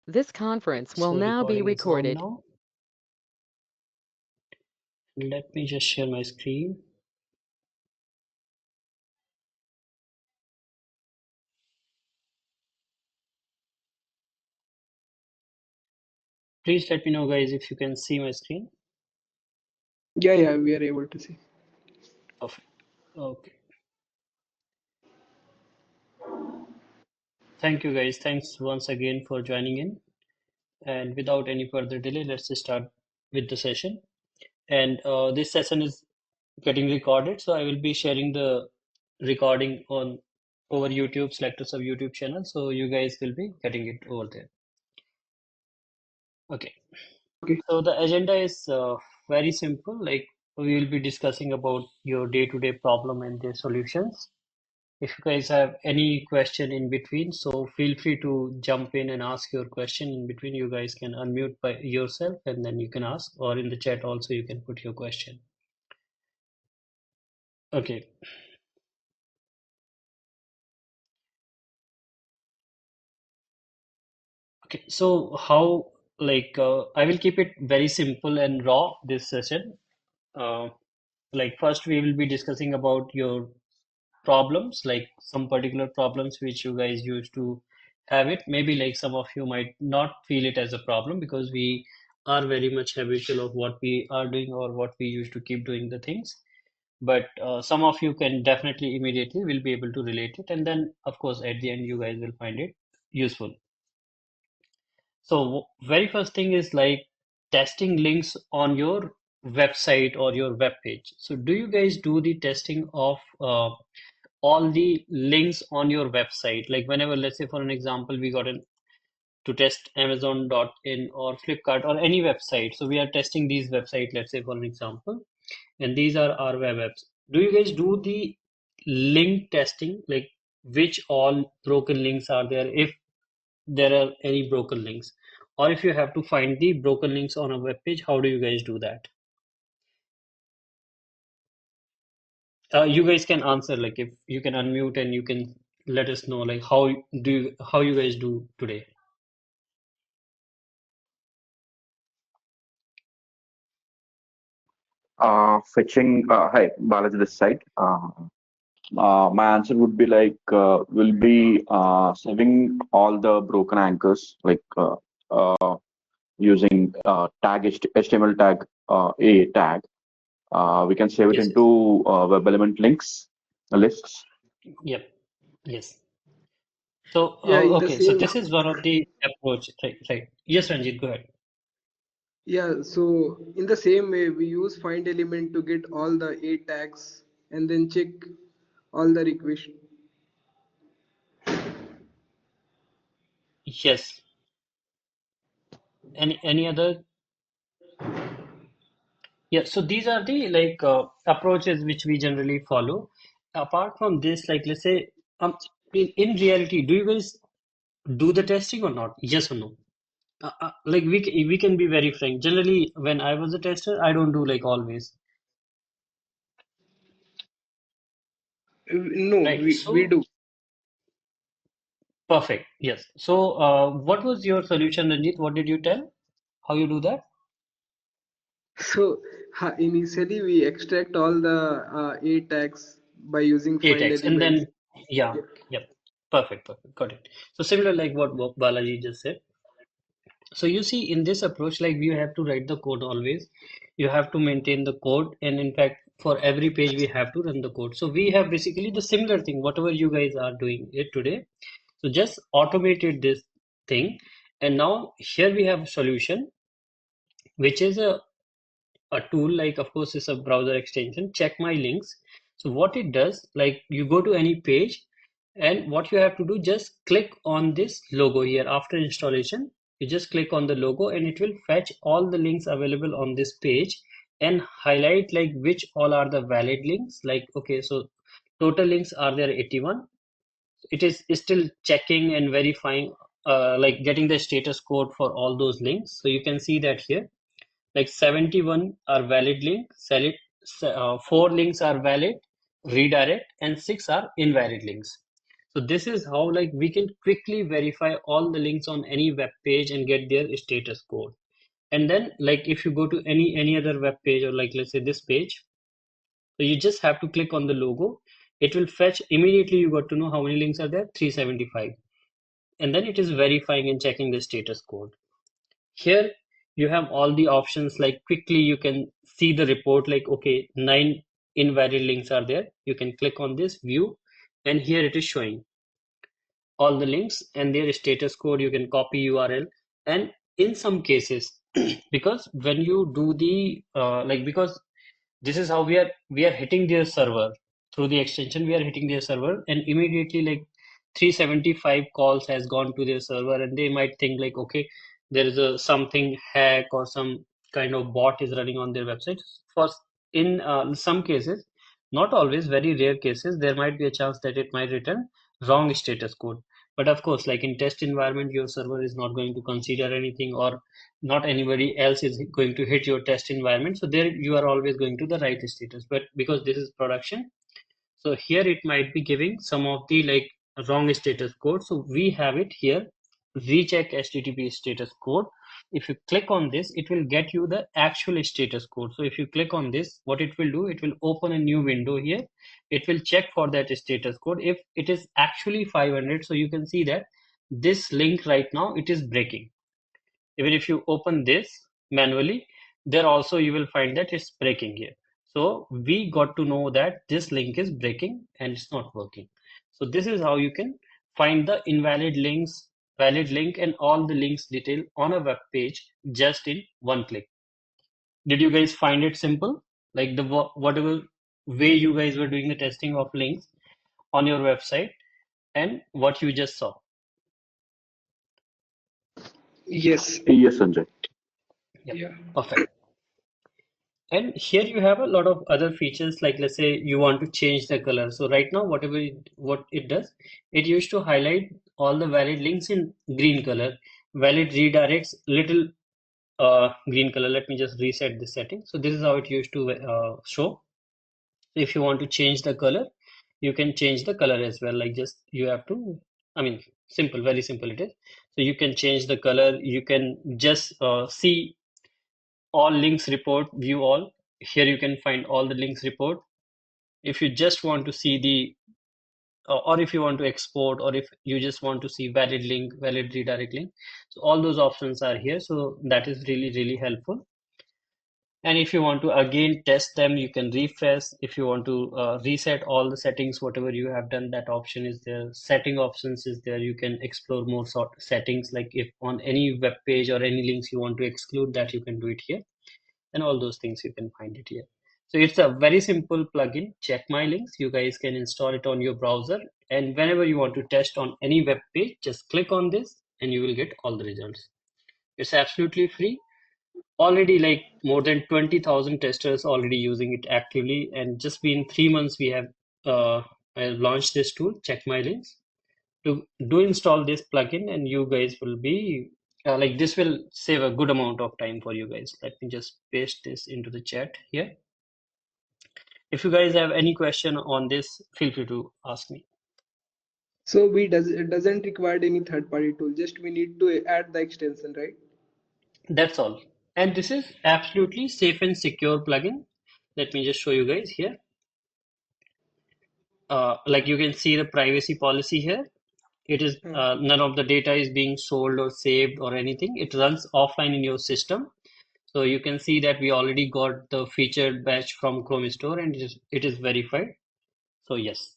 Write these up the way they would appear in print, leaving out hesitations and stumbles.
This conference will So now be recording is on recorded. now. Let me just share my screen. Please let me know, guys, if you can see my screen. Yeah, we are able to see. Perfect. Okay. Thank you, guys. Thanks once again for joining in. And without any further delay, let's just start with the session. And this session is getting recorded, so I will be sharing the recording on over YouTube, SelectorsHub YouTube channel. So you guys will be getting it over there. Okay. Okay. So the agenda is very simple. Like we will be discussing about your day-to-day problem and their solutions. If you guys have any question in between, so feel free to jump in and ask your question in between. You guys can unmute by yourself and then you can ask, or in the chat also you can put your question. Okay. Okay. So how I will keep it very simple and raw this session. Uh, like first we will be discussing about your problems, like some particular problems which you guys used to have it. Maybe like some of you might not feel it as a problem because we are very much habitual of what we are doing or what we used to keep doing the things. But some of you can definitely immediately will be able to relate it. And then, of course, at the end, you guys will find it useful. So very first thing is like testing links on your website or your web page. So do you guys do the testing of all the links on your website? Like whenever, let's say for an example, we got to test Amazon.in or Flipkart or any website. So we are testing these websites, let's say for an example, and these are our web apps. Do you guys do the link testing? Like which all broken links are there, if there are any broken links, or if you have to find the broken links on a web page, how do you guys do that? You guys can answer, like if you can unmute and you can let us know like how you guys do today. Fetching, hi, Balaji this side. My answer would be like, will be saving all the broken anchors, like using HTML tag, a tag. We can save it Yes, yes. into web element links, lists. Yep. Yes. So, Yeah, in the okay, so same this is one of the approach, right? Right. Yes, Ranjit, go ahead. yeah, so in the same way we use find element to get all the A tags and then check all the request. Yes. Any other? Yeah. So these are the approaches which we generally follow. Apart from this, like let's say, in reality, do you guys do the testing or not? Yes or no? Like we can be very frank. Generally, when I was a tester, I don't do like always. No, Right. we So do. perfect. Yes. So what was your solution, Ranjit? What did you tell? How you do that? So initially we extract all the A tags by using find ATEX, and elements. then yeah, yep, perfect, got it. So similar like what Balaji just said. So you see in this approach, like you have to write the code always. You have to maintain the code, and in fact, for every page we have to run the code. So we have basically the similar thing, whatever you guys are doing it today. So just automated this thing, and now here we have a solution, which is a tool. Like of course it's a browser extension, check my links. So what it does, like you go to any page, and what you have to do, just click on this logo here. After installation, you just click on the logo and it will fetch all the links available on this page and highlight like which all are the valid links. Like okay, so total links are there 81. It is still checking and verifying, like getting the status code for all those links. So you can see that here like 71 are valid link, select, 4 links are valid, redirect, and 6 are invalid links. So this is how like we can quickly verify all the links on any web page and get their status code. And then like if you go to any other web page, or like let's say this page, so you just have to click on the logo. It will fetch immediately. You got to know how many links are there, 375. And then it is verifying and checking the status code. Here you have all the options, like quickly you can see the report, like okay, 9 invalid links are there. You can click on this view, and here it is showing all the links and their status code. You can copy URL. And in some cases, because when you do the because this is how we are hitting their server through the extension. We are hitting their server, and immediately like 375 calls has gone to their server, and they might think like okay, there is a something hack or some kind of bot is running on their website. For in some cases, not always, very rare cases, there might be a chance that it might return wrong status code. But of course, like in test environment, your server is not going to consider anything, or not anybody else is going to hit your test environment. So there you are always going to the right status. But because this is production, so here it might be giving some of the like wrong status code. So we have it here, recheck HTTP status code. If you click on this, it will get you the actual status code. So if you click on this, what it will do, it will open a new window here. It will check for that status code. If it is actually 500, so you can see that this link right now, it is breaking. Even if you open this manually, there also you will find that it's breaking here. So we got to know that this link is breaking and it's not working. So this is how you can find the invalid links, valid link, and all the links detail on a web page just in one click. Did you guys find it simple? Like the whatever way you guys were doing the testing of links on your website and what you just saw. Yes. Yes, Sanjay. Yeah, Yeah. perfect. And here you have a lot of other features, like let's say you want to change the color. So right now, what it does, it used to highlight all the valid links in green color, valid redirects little green color. Let me just reset this setting. So this is how it used to show. If you want to change the color, you can change the color as well. Like just you have to, I mean, simple, very simple it is. So you can change the color. You can just see all links report, view all. Here you can find all the links report. If you just want to see the or if you want to export, or if you just want to see valid link, valid redirect link, so all those options are here. So that is really helpful. And if you want to again test them, you can refresh. If you want to reset all the settings, whatever you have done, that option is there. Setting options is there. You can explore more sort settings, like if on any web page or any links you want to exclude, that you can do it here. And all those things you can find it here. So it's a very simple plugin. Check my links. You guys can install it on your browser, and whenever you want to test on any web page, just click on this and you will get all the results. It's absolutely free. Already like more than 20,000 testers already using it actively, and just been 3 months we have uh, launched this tool. Check my links to do install this plugin, and you guys will be like this will save a good amount of time for you guys. Let me just paste this into the chat here. If you guys have any question on this, feel free to ask me. So we does it doesn't require any third party tool. Just we need to add the extension, right? That's all. And this is absolutely safe and secure plugin. Let me just show you guys here. Like you can see the privacy policy here. It is Hmm. none of the data is being sold or saved or anything. It runs offline in your system. So you can see that we already got the featured batch from Chrome Store, and it is verified. So yes.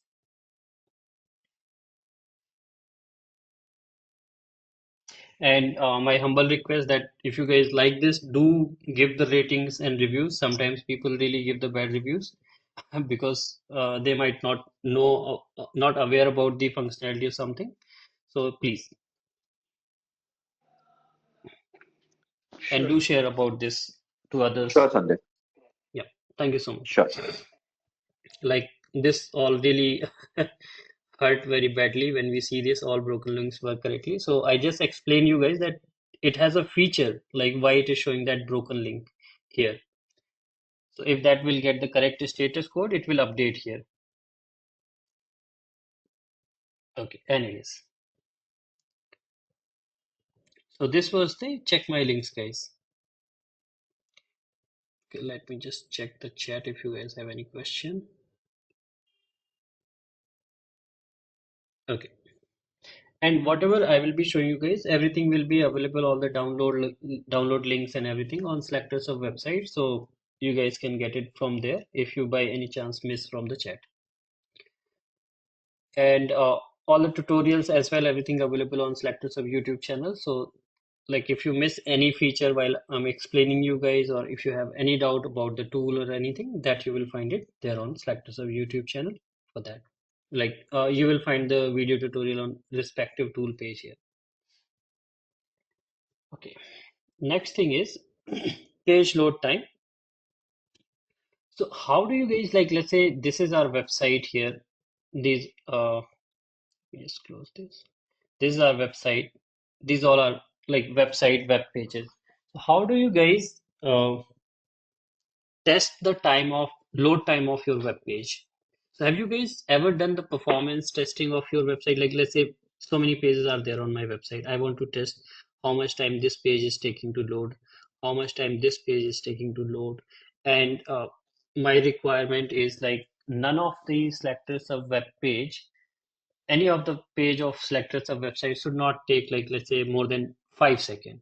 And my humble request that if you guys like this, do give the ratings and reviews. Sometimes people really give the bad reviews because they might not know, not aware about the functionality or something. So please, and Sure. do share about this to Sure, others. Sanjay. Yeah, thank you so much. Sure. Like this all really hurt very badly when we see this all broken links work correctly. So I just explain you guys that it has a feature like why it is showing that broken link here. So if that will get the correct status code, it will update here. Okay, anyways, so this was the check my links, guys. Okay, let me just check the chat if you guys have any question. Okay, and whatever I will be showing you guys, everything will be available, all the download links and everything on Selectors of website, so you guys can get it from there if you by any chance miss from the chat. And all the tutorials as well, everything available on Selectors of YouTube channel. So like if you miss any feature while I'm explaining you guys, or if you have any doubt about the tool or anything, that you will find it there on Selectors of YouTube channel for that. Like you will find the video tutorial on respective tool page here. Okay. Next thing is page load time. So how do you guys, like, let's say this is our website here. These let me just close this. This is our website. These all are like website web pages. So how do you guys test the time of load time of your web page? So have you guys ever done the performance testing of your website? Like let's say so many pages are there on my website. I want to test how much time this page is taking to load, how much time this page is taking to load, and my requirement is like none of the selectors of web page, any of the page of selectors of website should not take like let's say more than 5 seconds.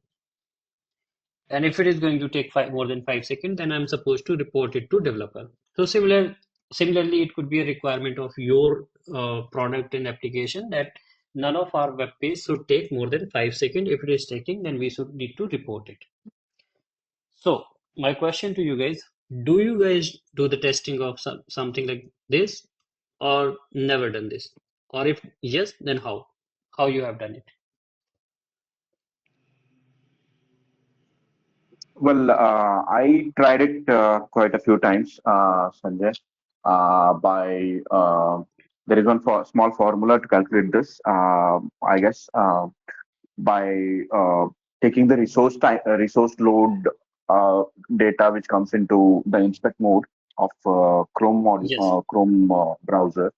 And if it is going to take more than 5 seconds, then I'm supposed to report it to developer. So similarly, it could be a requirement of your product and application that none of our web page should take more than 5 seconds. If it is taking, then we should need to report it. So my question to you guys, do you guys do the testing of something like this or never done this? Or if yes, then how? How you have done it? Well, I tried it quite a few times, Sanjay. By There is one small formula to calculate this. I guess by taking the resource load data which comes into the inspect mode of Yes. Chrome browser.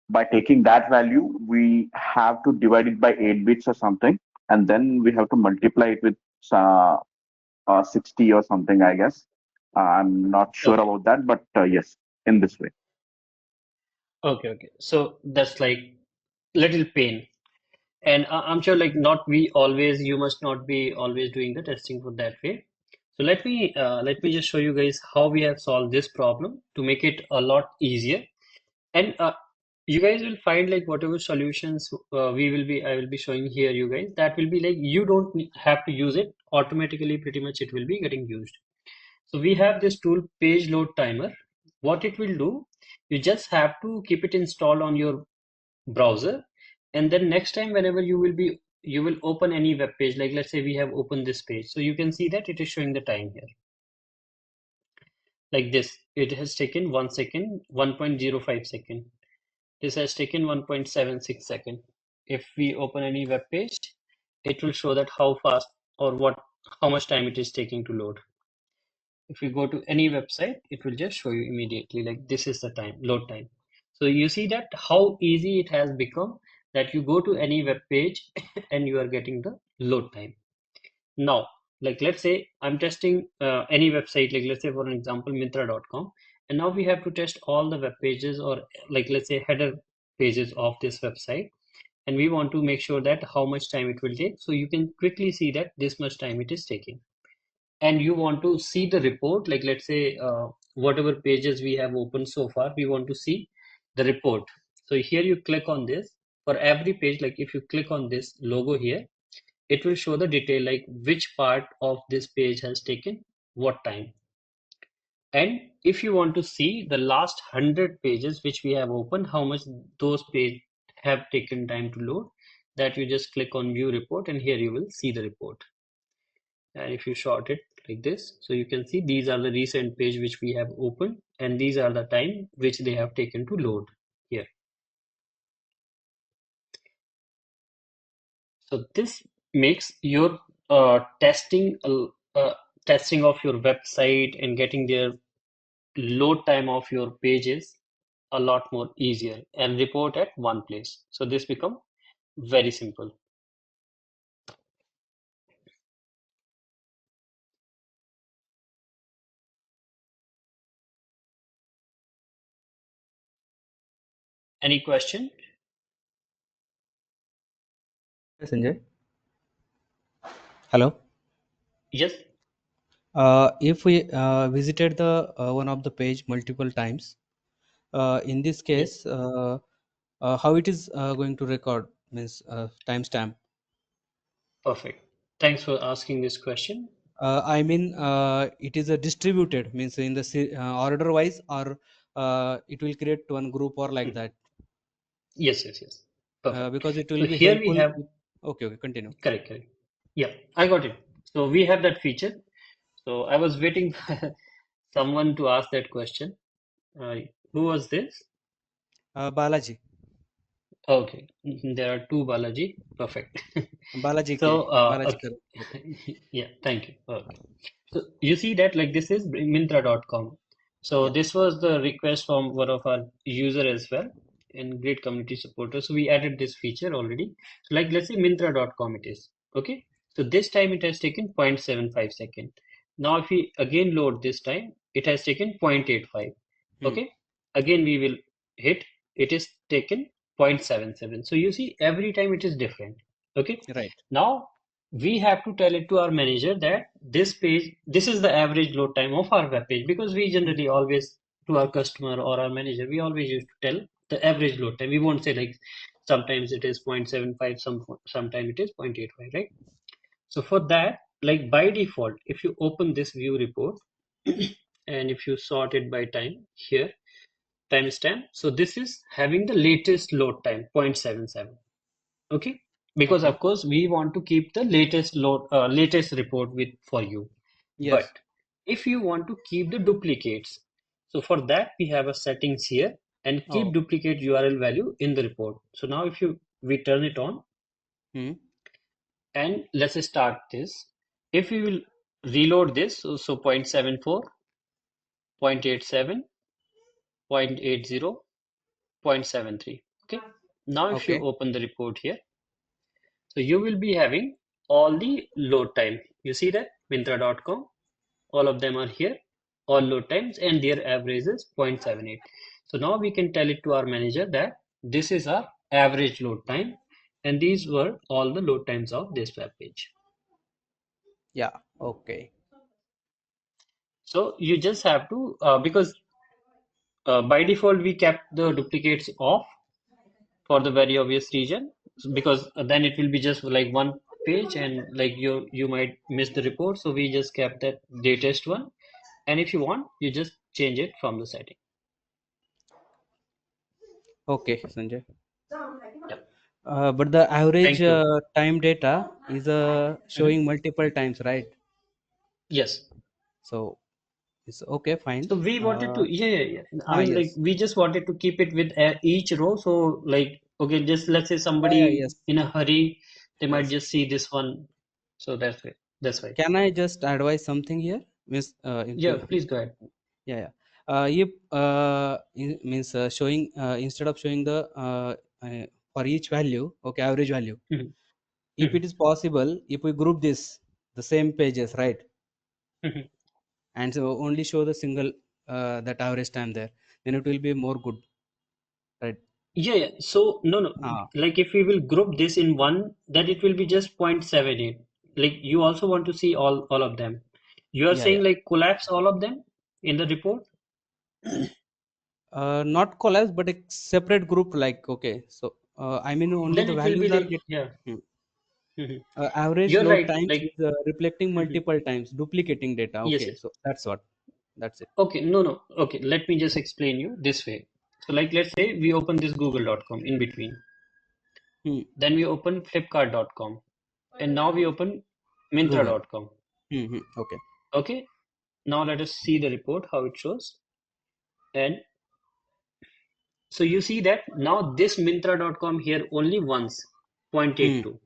By taking that value, we have to divide it by 8 bits or something, and then we have to multiply it with uh, 60 or something, I guess. I'm not sure Okay. about that, but yes, in this way. Okay. Okay. So that's like little pain. And I'm sure like not we always, you must not be always doing the testing for that way. So let me just show you guys how we have solved this problem to make it a lot easier. And you guys will find like whatever solutions I will be showing here you guys, that will be like you don't have to use it automatically, pretty much it will be getting used. So we have this tool page load timer. What it will do, you just have to keep it installed on your browser, and then next time whenever you will open any web page, like let's say we have opened this page, so you can see that it is showing the time here like this. It has taken 1 second, 1.05 second. This has taken 1.76 second. If we open any web page, it will show that how fast or how much time it is taking to load. If you go to any website, it will just show you immediately like this is the time, load time. So you see that how easy it has become, that you go to any web page and you are getting the load time. Now, like let's say I'm testing any website, like let's say for an example Myntra.com, and now we have to test all the web pages, or like let's say header pages of this website, and we want to make sure that how much time it will take. So you can quickly see that this much time it is taking, and you want to see the report, like let's say whatever pages we have opened so far, we want to see the report. So here you click on this. For every page, like if you click on this logo here, it will show the detail like which part of this page has taken what time. And if you want to see the last 100 pages which we have opened, how much those pages have taken time to load, that you just click on view report, and here you will see the report. And if you short it like this, so you can see these are the recent page which we have opened, and these are the time which they have taken to load here. So this makes your testing of your website and getting their load time of your pages a lot more easier and report at one place. So this become very simple. Any question? Sanjay. Hello. Yes, If we visited the one of the page multiple times, in this yes, case, how it is going to record means timestamp. perfect. Thanks for asking this question. I mean, it is a distributed means in the order wise, or it will create one group or like Mhm. that, Yes, yes, yes. Perfect. because it So will be here we helpful. have, Okay, okay, continue. correct, correct. Yeah, I got it. So we have that feature. So I was waiting for someone to ask that question. Uh, who was this? Balaji, Okay, there are two Balaji. Perfect. Balaji So, K, Balaji okay. Kar. Okay. Yeah, thank you. Okay. So you see that like this is Myntra.com. So Yeah. this was the request from one of our user as well and great community supporter. So we added this feature already. So like let's say Myntra.com it is. Okay. So this time it has taken 0.75 second. Now if we again load this time, it has taken 0.85. Hmm. Okay. Again we will hit, it is taken 0.77. So you see every time it is different. Okay. Right. Now we have to tell it to our manager that this page, this is the average load time of our web page, because we generally always, to our customer or our manager, we always used to tell the average load time. We won't say like sometimes it is 0.75, sometimes it is 0.85, right? So for that, like by default, if you open this view report and if you sort it by time here, timestamp, so this is having the latest load time 0.77. Okay, because Okay. of course we want to keep the latest report with for you. Yes. But if you want to keep the duplicates, so for that we have a settings here and keep Oh. duplicate URL value in the report. So now if you we turn it on Hmm. and let's start this. If we will reload this, so 0.74, 0.87, 0.80, 0.73. Okay, now if you Okay. open the report here, so you will be having all the load time. You see that Myntra.com, all of them are here, all load times, and their average is 0.78. So now we can tell it to our manager that this is our average load time, and these were all the load times of this web page. Yeah. Okay. So you just have to, because by default we kept the duplicates off for the very obvious reason, because then it will be just like one page and like you might miss the report. So we just kept that latest one, and if you want you just change it from the setting. Okay, Sanjay. Yeah, But the average thank you. time data is Mhm. showing multiple times, right? Yes, So it's okay, fine. so we wanted to, yeah, yeah, yeah. I mean like Yes. we just wanted to keep it with each row. So like okay, just let's say somebody Yes. in a hurry, they might Yes. just see this one. So that's why. Can I just advise something here? Means, Yeah, please go ahead. yeah, yeah. If means showing instead of showing the for each value, okay, average value. Mhm. If Mhm. it is possible, if we group this the same pages, right, Mhm. and so only show the single that average time there, then it will be more good, right? Yeah, yeah. So no, no. Ah, Like if we will group this in one, then it will be just 0.78. Like you also want to see all of them. You are yeah, saying yeah. like collapse all of them in the report. Not collapse, but a separate group. Like, okay, so I mean only Then the it will be values are like getting. yeah. Hmm. Mhm. Average You're load right. times Like is rereflecting mhm. multiple times, duplicating data. Yes, Okay, yes. so that's what. That's it. Okay, no, no. Okay, let me just explain you this way. So like let's say we open this google.com in between. Hmm. Then we open flipkart.com and now we open Google. myntra.com. Hmm. Okay. Okay, now let us see the report how it shows. And so you see that now this Myntra.com here only once Hmm. 0.82,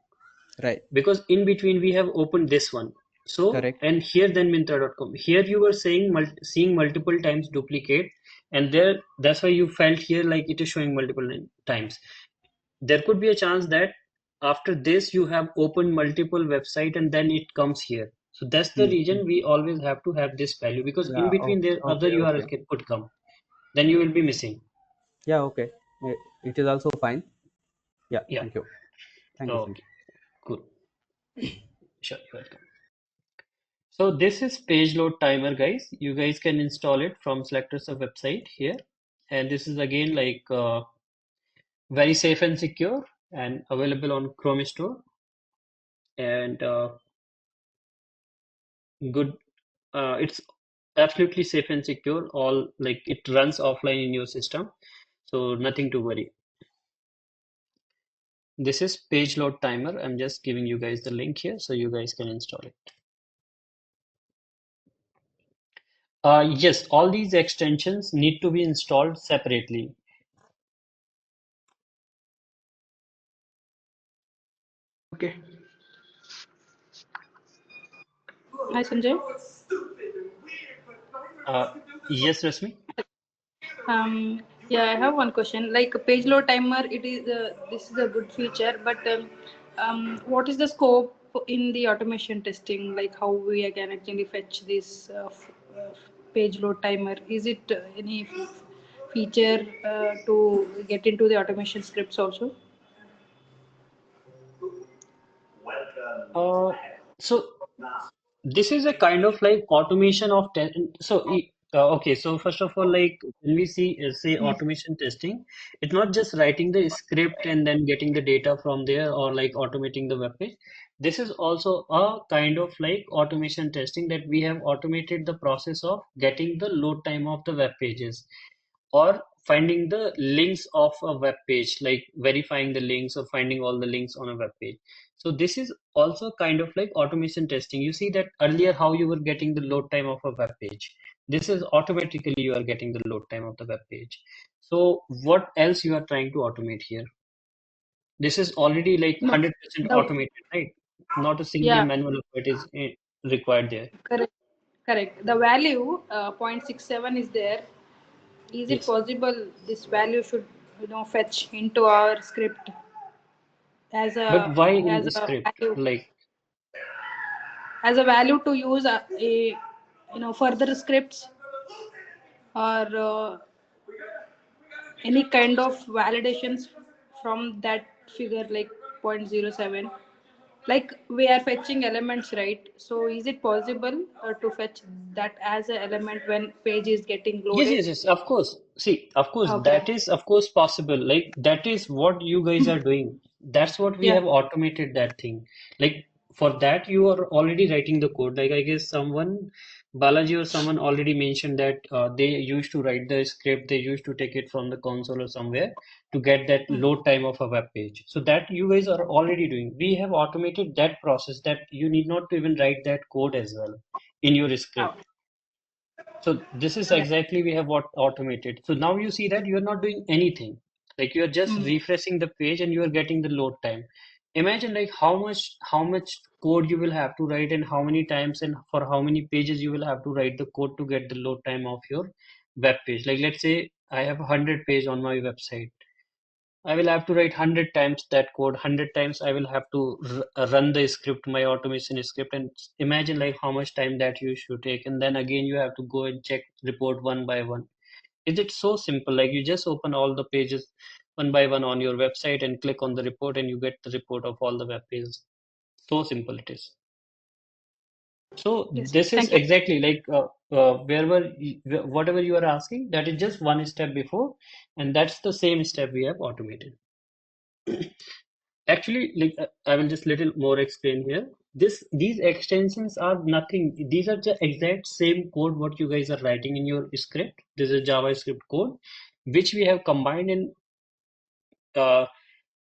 Right. because in between we have opened this one. So, Correct. and here then Myntra.com. Here you were saying seeing multiple times duplicate, and there that's why you felt here like it is showing multiple times. There could be a chance that after this you have opened multiple website and then it comes here. So that's the Mm-hmm. reason we always have to have this value, because in Yeah. between there other Okay. URL Okay. could come. Then you will be missing. Yeah. Okay. It is also fine. Yeah. Yeah. Thank you. Thank you, Sanjay. Okay. Cool. Sure. You're welcome. So this is page load timer, guys. You guys can install it from SelectorsHub website here. And this is again like very safe and secure and available on Chrome Store, and good. It's absolutely safe and secure. All like it runs offline in your system, so nothing to worry. This is page load timer. I'm just giving you guys the link here so you guys can install it. Yes, all these extensions need to be installed separately. Okay. Hi Sanjay. Yes, Rasmi. Yeah, I have one question. Like a page load timer, it is this is a good feature, but what is the scope in the automation testing? Like how we can actually fetch this page load timer? Is it any feature to get into the automation scripts also? Uh, so this is a kind of like automation of test. So, okay. So first of all, like when we see say Hmm. automation testing, it's not just writing the script and then getting the data from there, or like automating the web page. This is also a kind of like automation testing, that we have automated the process of getting the load time of the web pages, or finding the links of a web page, like verifying the links or finding all the links on a web page. So this is also kind of like automation testing. You see that earlier how you were getting the load time of a web page. This is automatically you are getting the load time of the web page. So what else you are trying to automate here? This is already like No, 100% the automated, right? Not a single yeah, manual effort is required there. correct, correct. The value 0.67 is there. Is it Yes. possible this value should fetch into our script as But a why in as the a script? value Like, to use a further scripts or any kind of validations from that figure like 0.07, like we are fetching elements, right? So is it possible to fetch that as an element when page is getting yes, loaded? yes, yes, of course. See, of course, Okay. that is, of course, possible. Like, that is what you guys are doing. That's what we Yeah. have automated that thing. Like, for that, you are already writing the code. Like, I guess someone, Balaji or someone already mentioned that they used to write the script, they used to take it from the console or somewhere to get that Hmm. load time of a web page. So, that you guys are already doing. We have automated that process, that you need not to even write that code as well in your Oh, script. So this is yeah. exactly we have what automated. So now you see that you are not doing anything. Like you are just Hmm. refreshing the page and you are getting the load time. Imagine like how much code you will have to write, and how many times and for how many pages you will have to write the code to get the load time of your web page. Like let's say I have 100 page on my website. I will have to write 100 times that code. 100 times I will have to run the script, my automation script, and imagine like how much time that you should take. And then again, you have to go and check report one by one. Is it so simple? Like you just open all the pages one by one on your website and click on the report, and you get the report of all the web pages. So simple it is. So Yes. this is Thank you. exactly like whatever you are asking, that is just one step before, and that's the same step we have automated. Actually, like I will just little more explain here. These extensions are nothing. These are the exact same code what you guys are writing in your script. This is JavaScript code, which we have combined and uh,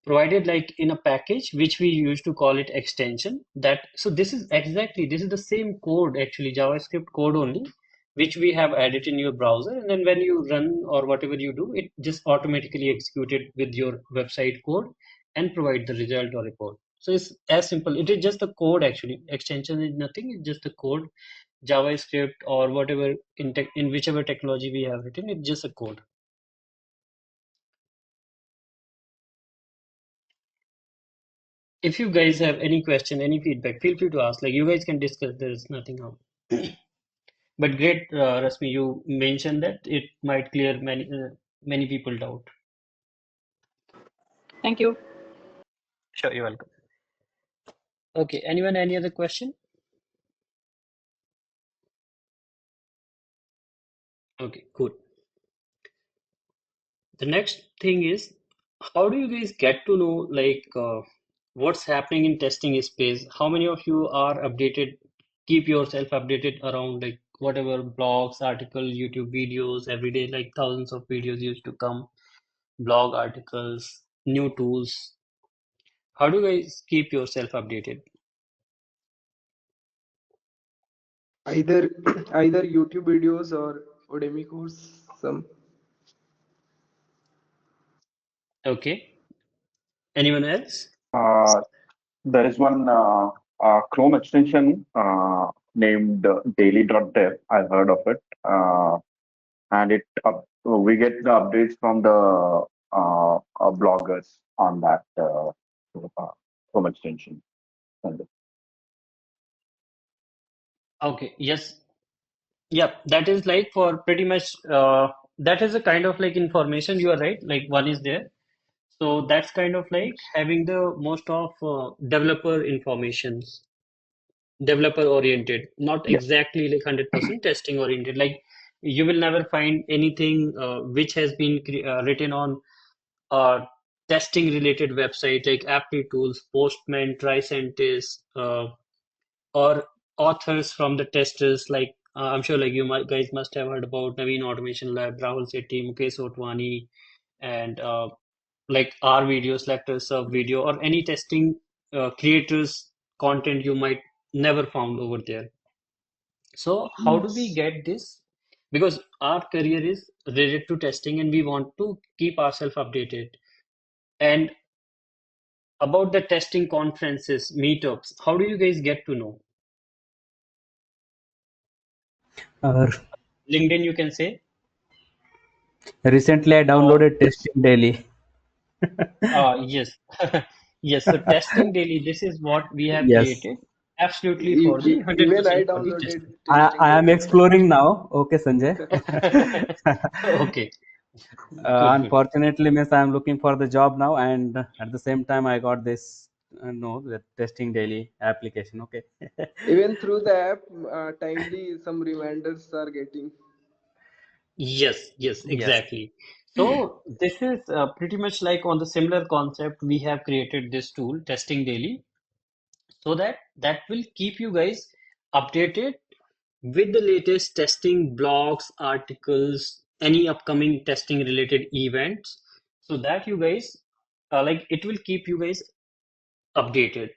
provided like in a package, which we used to call it extension. That so this is the same code, actually JavaScript code only, which we have added in your browser, and then when you run or whatever you do, it just automatically executed with your website code and provide the result or report. So it's as simple. It is just the code actually. Extension is nothing. It's just the code, JavaScript or whatever in whichever technology we have written. It's just a code. If you guys have any question, any feedback, feel free to ask. Like you guys can discuss. There is nothing wrong. But great, Rasmi, you mentioned that it might clear many people doubt. Thank you. Sure, you're welcome. Okay, anyone, any other question? Okay, cool. The next thing is, how do you guys get to know like what's happening in testing space? How many of you are updated, keep yourself updated around like whatever blogs, articles, YouTube videos, every day, like thousands of videos used to come, blog articles, new tools. How do you guys keep yourself updated? Either either YouTube videos or Udemy course. Some. Okay. Anyone else? Uh, there is one Chrome extension named daily.dev. I've heard of it. And we get the updates from the bloggers on that Chrome extension. And Okay, yes. Yep, that is like for pretty much that is a kind of like information, you are right, like one is there. So that's kind of like having the most of developer informations, developer oriented, not yes, exactly like 100% testing oriented. Like you will never find anything which has been written on a testing related website like Apply Tools, Postman, Tricentis, or authors from the testers. Like I'm sure like guys must have heard about Naveen Automation Lab, Rahul Sethi, Mukesh Otwani, and like our video, SelectorsHub video, or any testing creators content you might never found over there. So how do we yes. get this? Because our career is related to testing and we want to keep ourselves updated. And about the testing conferences, meetups, how do you guys get to know? Uh, LinkedIn, you can say, Recently, I or downloaded Testing Daily. yes, yes. So testing daily, this is what we have Yes, created absolutely for the Even I 100% for the downloaded testing. Testing I am Daily. exploring now. Okay, Sanjay. Okay, cool, cool. Unfortunately, means I am looking for the job now, and at the same time, I got this no the Testing Daily application. Okay. Even through the app, timely some reminders are getting. Yes, yes, Yes. exactly. So this is pretty much like on the similar concept. We have created this tool, testing daily, so that will keep you guys updated with the latest testing blogs, articles, any upcoming testing related events, so that you guys like it will keep you guys updated.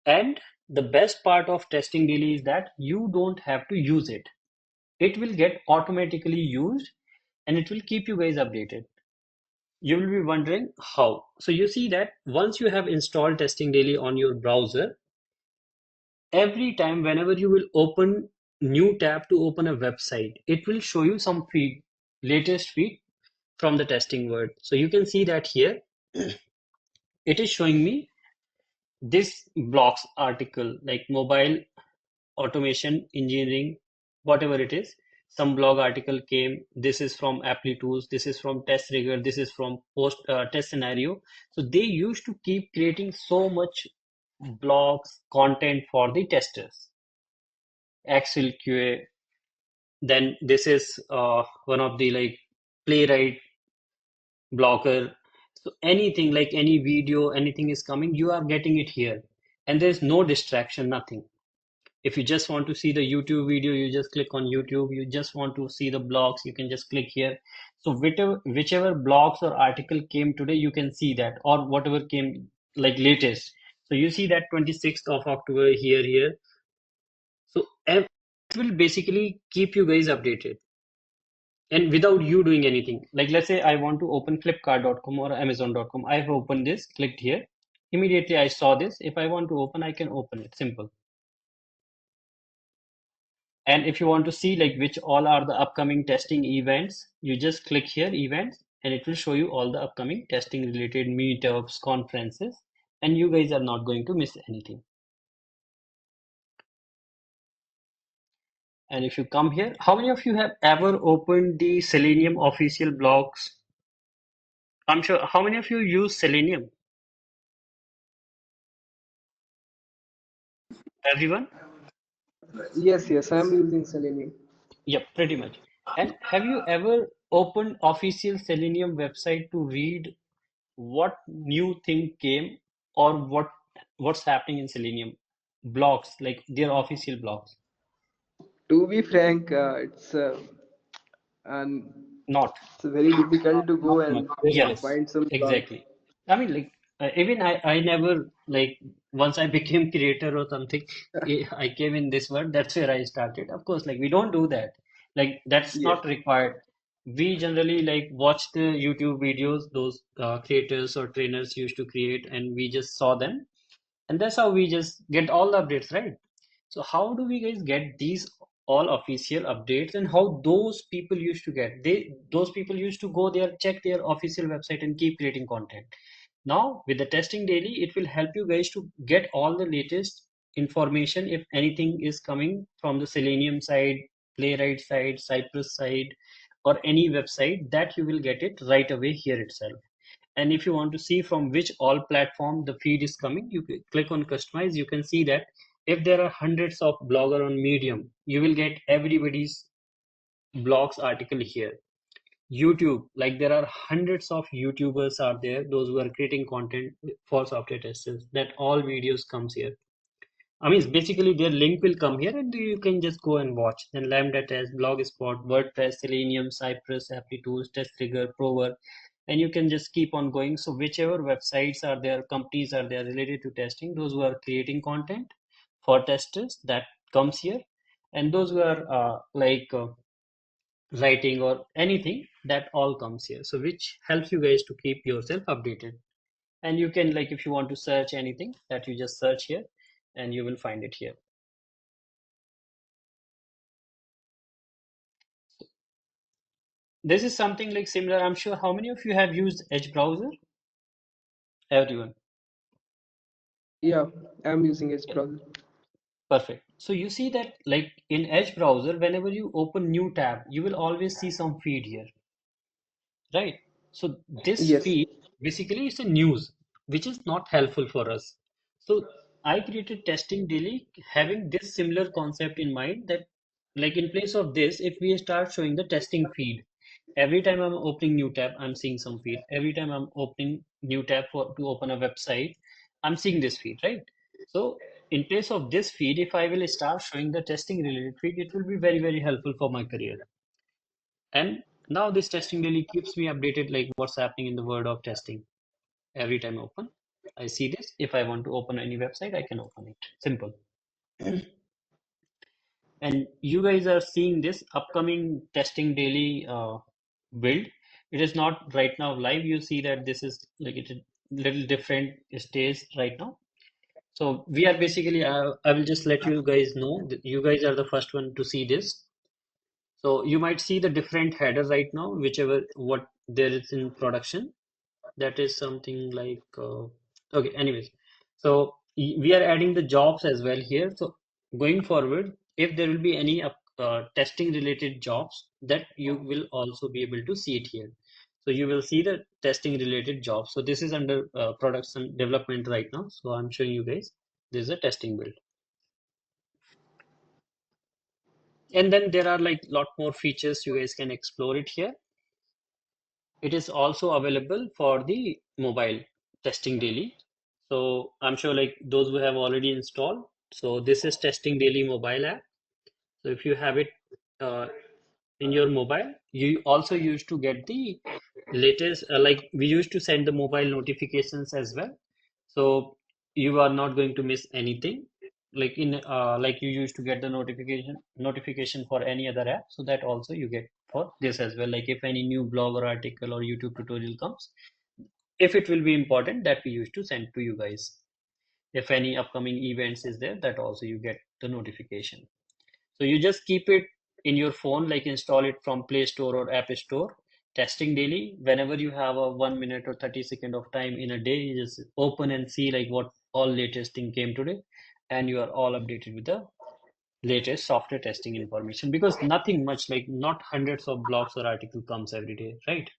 And the best part of testing daily is that you don't have to use it. It will get automatically used and it will keep you guys updated. You will be wondering how. So you see that once you have installed testing daily on your browser, every time whenever you will open new tab to open a website, it will show you some feed, latest feed from the testing world. So you can see that here it is showing me this blocks article like mobile automation engineering, whatever it is. Some blog article came. This is from Apply Tools. This is from Test Rigger. This is from Post Test Scenario. So they used to keep creating so much blogs content for the testers. Excel QA. Then this is one of the like playwright blogger. So anything like any video, anything is coming, you are getting it here, and there's no distraction, nothing. If you just want to see the YouTube video, you just click on YouTube. You just want to see the blogs, you can just click here. So whichever blogs or article came today, you can see that, or whatever came like latest. So you see that 26th of October here. So it will basically keep you guys updated and without you doing anything. Like let's say I want to open flipkart.com or amazon.com. I've opened this, clicked here. immediately I saw this. If I want to open, I can open it. Simple. And if you want to see like which all are the upcoming testing events, you just click here, events, and it will show you all the upcoming testing related meetups, conferences, and you guys are not going to miss anything. And if you come here, how many of you have ever opened the Selenium official blogs? I'm sure, how many of you use Selenium? Everyone? Yes, I'm using Selenium. Yep, pretty much. And have you ever opened official Selenium website to read what new thing came or what's happening in Selenium? Blogs, like their official blogs. To be frank, an, Not. it's very difficult to go Much. and Very much. Yes, find some blog. exactly. I mean, like, even I never, like, once I became creator or something, I came in this world, that's where I started. Of course, like, we don't do that. Like, that's Yes. not required. We generally, like, watch the YouTube videos those creators or trainers used to create, and we just saw them. And that's how we just get all the updates, right? So how do we guys get these all official updates, and how those people used to get those people used to go there, check their official website and keep creating content. Now with the testing daily, it will help you guys to get all the latest information if anything is coming from the Selenium side, Playwright side, Cypress side, or any website, that you will get it right away here itself. And if you want to see from which all platform the feed is coming, you click on customize. You can see that if there are hundreds of blogger on Medium, you will get everybody's blogs article here. YouTube, like there are hundreds of YouTubers are there, those who are creating content for software testers, that all videos comes here. I mean, basically their link will come here and you can just go and watch. Then Lambda Test, Blogspot, WordPress, Selenium, Cypress, ApplyTools, Test Trigger, Prover, and you can just keep on going. So whichever websites are there, companies are there related to testing, those who are creating content for testers, that comes here, and those who are writing or anything, that all comes here. So which helps you guys to keep yourself updated. And you can, like, if you want to search anything, that you just search here and you will find it here. This is something like similar. I'm sure how many of you have used Edge browser? Everyone. Yeah, I'm using Edge Yeah, browser. perfect. So you see that like in Edge browser, whenever you open new tab, you will always see some feed here, right? So this Yes. feed basically is a news, which is not helpful for us. So I created testing daily having this similar concept in mind, that like in place of this, if we start showing the testing feed, every time I'm opening new tab, I'm seeing some feed. Every time I'm opening new tab for to open a website, I'm seeing this feed, right? So in place of this feed, if I will start showing the testing related feed, it will be very, very helpful for my career. And now this testing daily keeps me updated, like what's happening in the world of testing. Every time I open, I see this. If I want to open any website, I can open it. Simple. And you guys are seeing this upcoming testing daily build. It is not right now live. You see that this is like it's a little different stage right now. So we are basically, I will just let you guys know that you guys are the first one to see this. So you might see the different header right now, whichever what there is in production. That is something like okay, anyways. So we are adding the jobs as well here. So going forward, if there will be any testing related jobs, that you will also be able to see it here. So you will see the testing related jobs. So this is under production development right now. So I'm showing you guys this is a testing build. And then there are like lot more features you guys can explore it here. It is also available for the mobile testing daily. So I'm sure like those who have already installed. So this is testing daily mobile app. So if you have it uh, in your mobile, you also used to get the latest, like we used to send the mobile notifications as well. So you are not going to miss anything. Like in like you used to get the notification for any other app. So that also you get for this as well. Like if any new blog or article or YouTube tutorial comes, if it will be important, that we used to send to you guys. If any upcoming events is there, that also you get the notification. So you just keep it in your phone, like install it from Play Store or App Store, testing daily. Whenever you have a 1 minute or 30 second of time in a day, you just open and see like what all latest thing came today, and you are all updated with the latest software testing information, because nothing much, like not hundreds of blogs or article comes every day, right?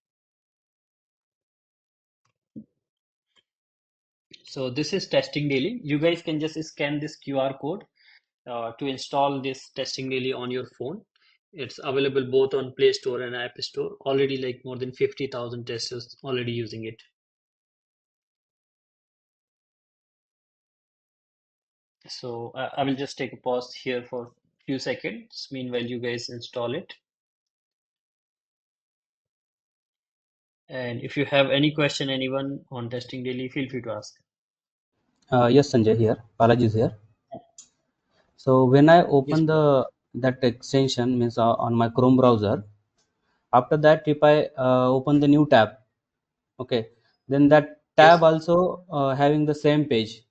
So this is testing daily. You guys can just scan this QR code to install this testing daily on your phone. It's available both on Play Store and App Store. Already like more than 50,000 testers already using it. So I will just take a pause here for a few seconds. Meanwhile, you guys install it. And if you have any question, anyone on testing daily, feel free to ask. Yes, Sanjay here. Balaji is here. So when I Yes, open bro. that extension, means on my Chrome browser, after that if I open the new tab, okay, then that tab Yes. also having the same page.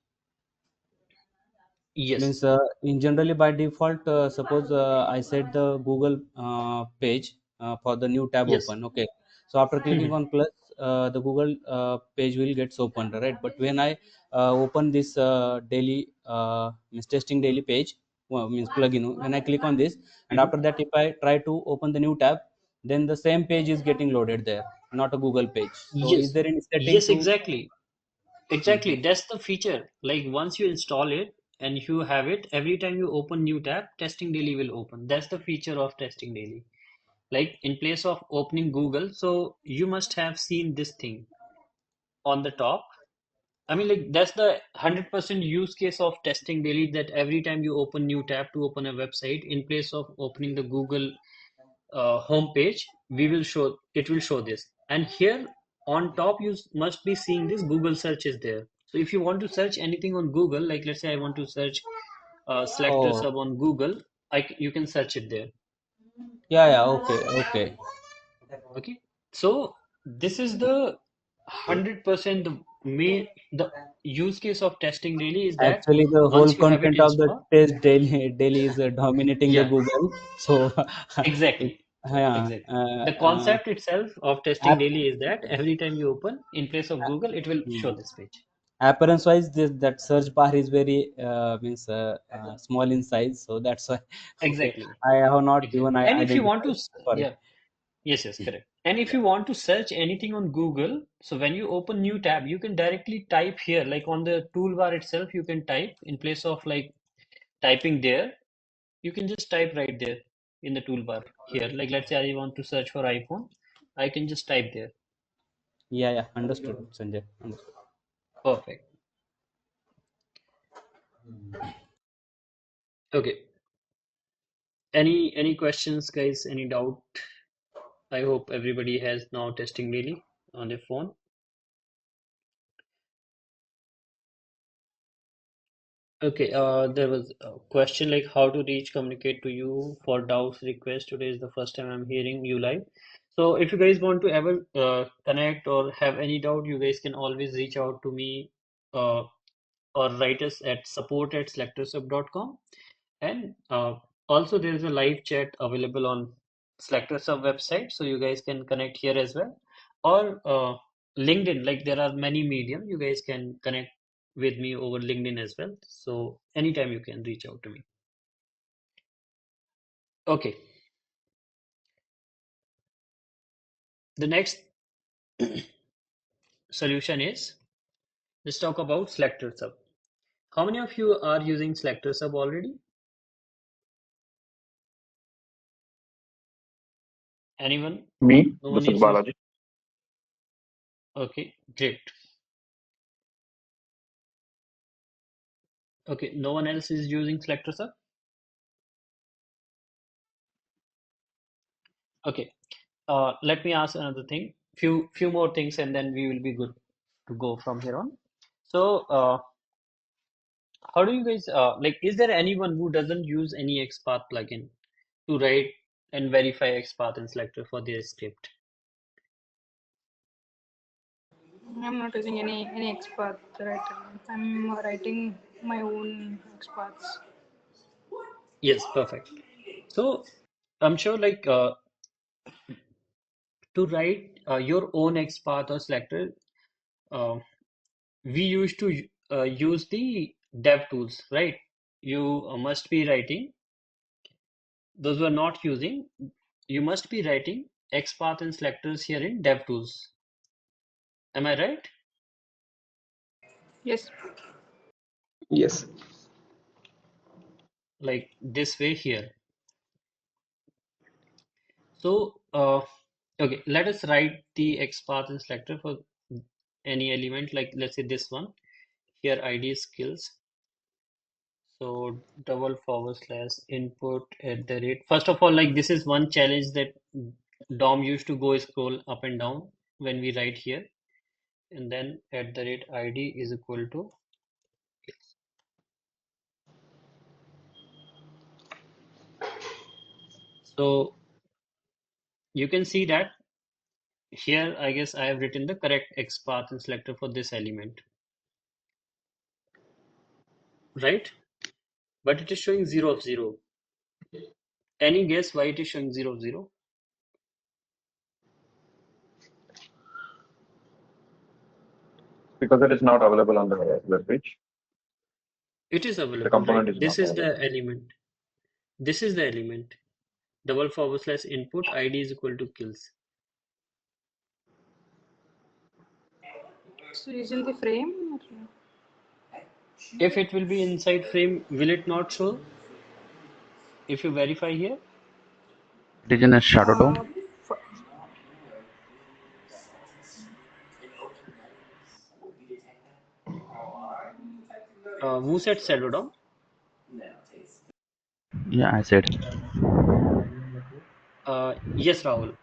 Yes. Means in generally by default, suppose I set the Google page for the new tab Yes. open, okay, so after clicking on plus, the Google page will gets opened, right? But when I open this daily means testing daily page, well, means plugin, when I click on this, and Mhm. after that if I try to open the new tab, then the same page is getting loaded there, not a Google page. So is Yes. there any setting Yes, to? exactly. Exactly. Mhm. That's the feature. Like once you install it and you have it, every time you open new tab, testing daily will open. That's the feature of testing daily. Like in place of opening Google, so you must have seen this thing on the top. I mean, like that's the 100% use case of testing daily, that every time you open new tab to open a website, in place of opening the Google home page, it will show this. And here on top, you must be seeing this Google search is there. So if you want to search anything on Google, like let's say I want to search Selector Oh, sub on Google, you can search it there. yeah, yeah, okay, okay. Okay. So this is the 100% the main the use case of testing daily is that Actually, the whole once you have it content of the installed, test daily is dominating the yeah, Google. So, it, exactly. yeah, Exactly. The concept itself of testing app, daily is that every time you open, in place of Google, it will show hmm. this page. Appearance wise, this that search bar is very means small in size. So that's why. Okay, Exactly. I have not even Exactly. And if you want to, identified for it. yeah, yes, yes, correct. And if you want to search anything on Google, so when you open new tab, you can directly type here, like on the toolbar itself, you can type in place of like typing there, you can just type right there in the toolbar here. Like let's say I want to search for iPhone, I can just type there. Yeah, yeah, understood, Sanjay. Understood. Perfect. Okay. Any questions, guys? Any doubt? I hope everybody has now testing daily on their phone. Okay, there was a question like how to reach communicate to you for doubts request. Today is the first time I'm hearing you live. So if you guys want to ever connect or have any doubt, you guys can always reach out to me uh, or write us at support@selectorsub.com. And also there is a live chat available on SelectorsHub website, so you guys can connect here as well. Or LinkedIn, like there are many medium, you guys can connect with me over LinkedIn as well. So anytime you can reach out to me. Okay, the next solution is, let's talk about SelectorsHub. How many of you are using SelectorsHub already? Anyone? Me, No one this is is using? Balaji. Okay, great. Okay, no one else is using SelectorsHub? Okay. Let me ask another thing. Few more things, and then we will be good to go from here on. So, how do you guys like? Is there anyone who doesn't use any XPath plugin to write and verify XPath and selector for their script? I'm not using any XPath writer. I'm writing my own XPaths. Yes, perfect. So I'm sure like to write your own XPath or selector, uh, we used to use the dev tools, right? You must be writing, those who are not using, you must be writing XPath and selectors here in dev tools. Am I right? Yes. Yes. Like this way here. So, okay, let us write the XPath and selector for any element, like let's say this one. Here ID is skills. So double forward slash input at the rate. First of all, like this is one challenge that DOM used to go scroll up and down when we write here. And then at the rate ID is equal to. So you can see that here, I guess I have written the correct XPath and selector for this element, right? But it is showing 0 of 0. Any guess why it is showing 0 of 0? Because it is not available on the web page. It is The available, right? component is not This is available. the element. This is the element. Double forward slash input ID is equal to kills. So using the frame. If it will be inside frame, will it not show? If you verify here, It is in a shadow DOM. Uh, f- who said Cellodom? Yeah, I said. Yes, Rahul.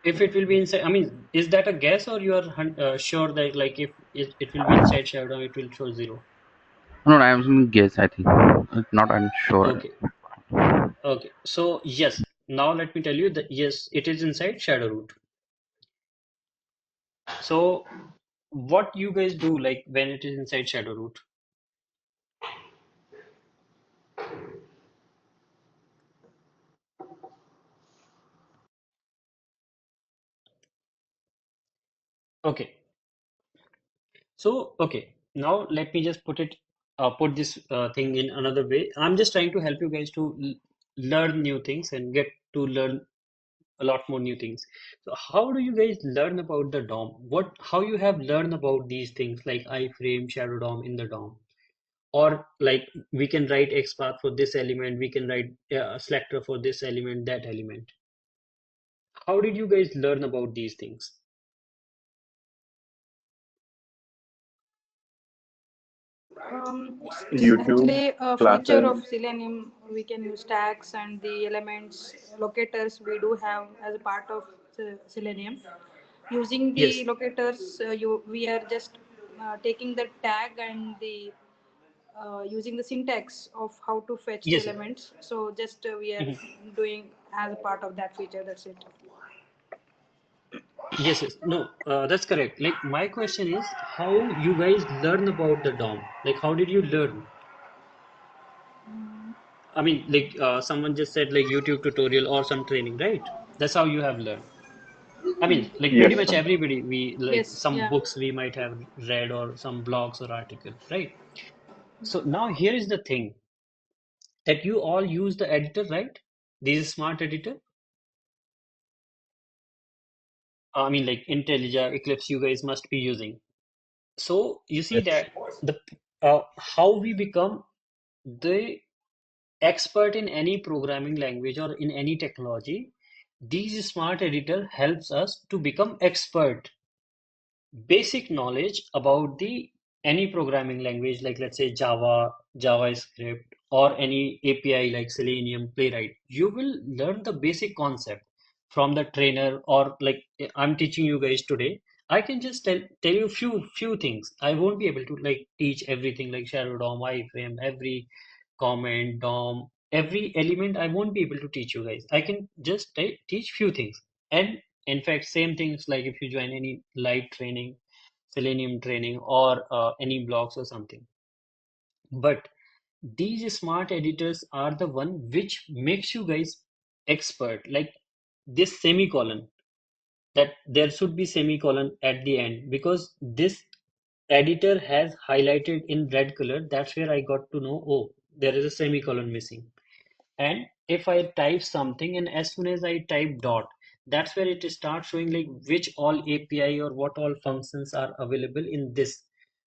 If it will be inside, I mean, is that a guess or you are sure that like if it will be inside Shadowdom, it will show 0? No, I am going to guess, I think. Not, I'm sure. Okay, okay. So yes, now let me tell you that yes, it is inside shadow root. So what you guys do like when it is inside shadow root? Okay. So, okay, now let me just put this thing in another way. I'm just trying to help you guys to learn new things and get to learn a lot more new things. So, how do you guys learn about the DOM? How you have learned about these things like iframe, shadow DOM in the DOM, or like we can write XPath for this element, we can write selector for this element, that element. How did you guys learn about these things? it's YouTube actually a feature classes. of Selenium. We can use tags and the elements locators we do have as a part of Selenium. Using Yes, the locators, we are just taking the tag and the using the syntax of how to fetch the yes, elements. So just we are mhm. doing as a part of that feature. That's it. Yes, yes. No, that's correct. Like my question is how you guys learn about the DOM? Like how did you learn? I mean, like someone just said like YouTube tutorial or some training, right? That's how you have learned. I mean, like pretty Yes, much sir. everybody, we like Yes. some Yeah. books we might have read or some blogs or articles, right? So now here is the thing that you all use the editor, right? This smart editor. I mean, like IntelliJ, Eclipse, you guys must be using. So you see Yes. that the how we become the expert in any programming language or in any technology, these smart editor helps us to become expert basic knowledge about the any programming language like let's say Java, JavaScript, or any API like Selenium, Playwright. You will learn the basic concept from the trainer or like I'm teaching you guys today. I can just tell you few things. I won't be able to like teach everything like shadow DOM, iframe, every comment, DOM, every element. I won't be able to teach you guys. I can just teach few things. And In fact, same things like if you join any live training, Selenium training, or any blogs or something. But these smart editors are the one which makes you guys expert. Like this semicolon, that there should be semicolon at the end, because this editor has highlighted in red color. That's where I got to know, oh, there is a semicolon missing. And if I type something, and as soon as I type dot, that's where it starts showing like which all API or what all functions are available in this.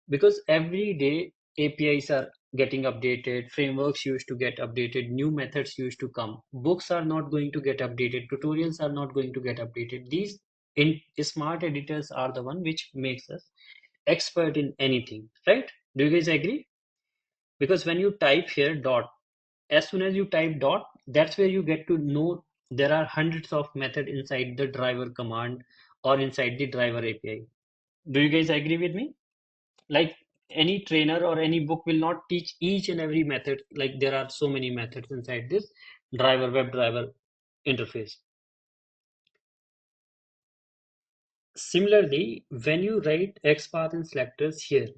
Because every day APIs are getting updated, frameworks used to get updated, new methods used to come, books are not going to get updated, tutorials are not going to get updated. These in smart editors are the one which makes us expert in anything, right? Do you guys agree? Because when you type here dot, as soon as you type dot, that's where you get to know there are hundreds of methods inside the driver command or inside the driver API. Do you guys agree with me? Like any trainer or any book will not teach each and every method. Like there are so many methods inside this driver web driver interface. Similarly, when you write XPath and selectors here,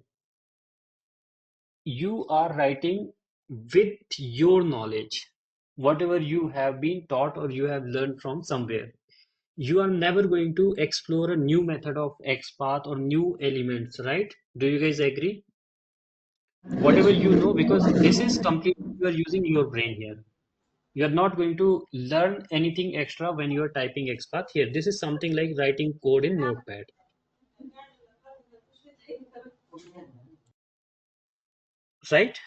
you are writing with your knowledge, whatever you have been taught or you have learned from somewhere. You are never going to explore a new method of XPath or new elements, right? Do you guys agree? Whatever you know, because this is completely you are using your brain here. You are not going to learn anything extra when you are typing XPath here. This is something like writing code in Notepad, right?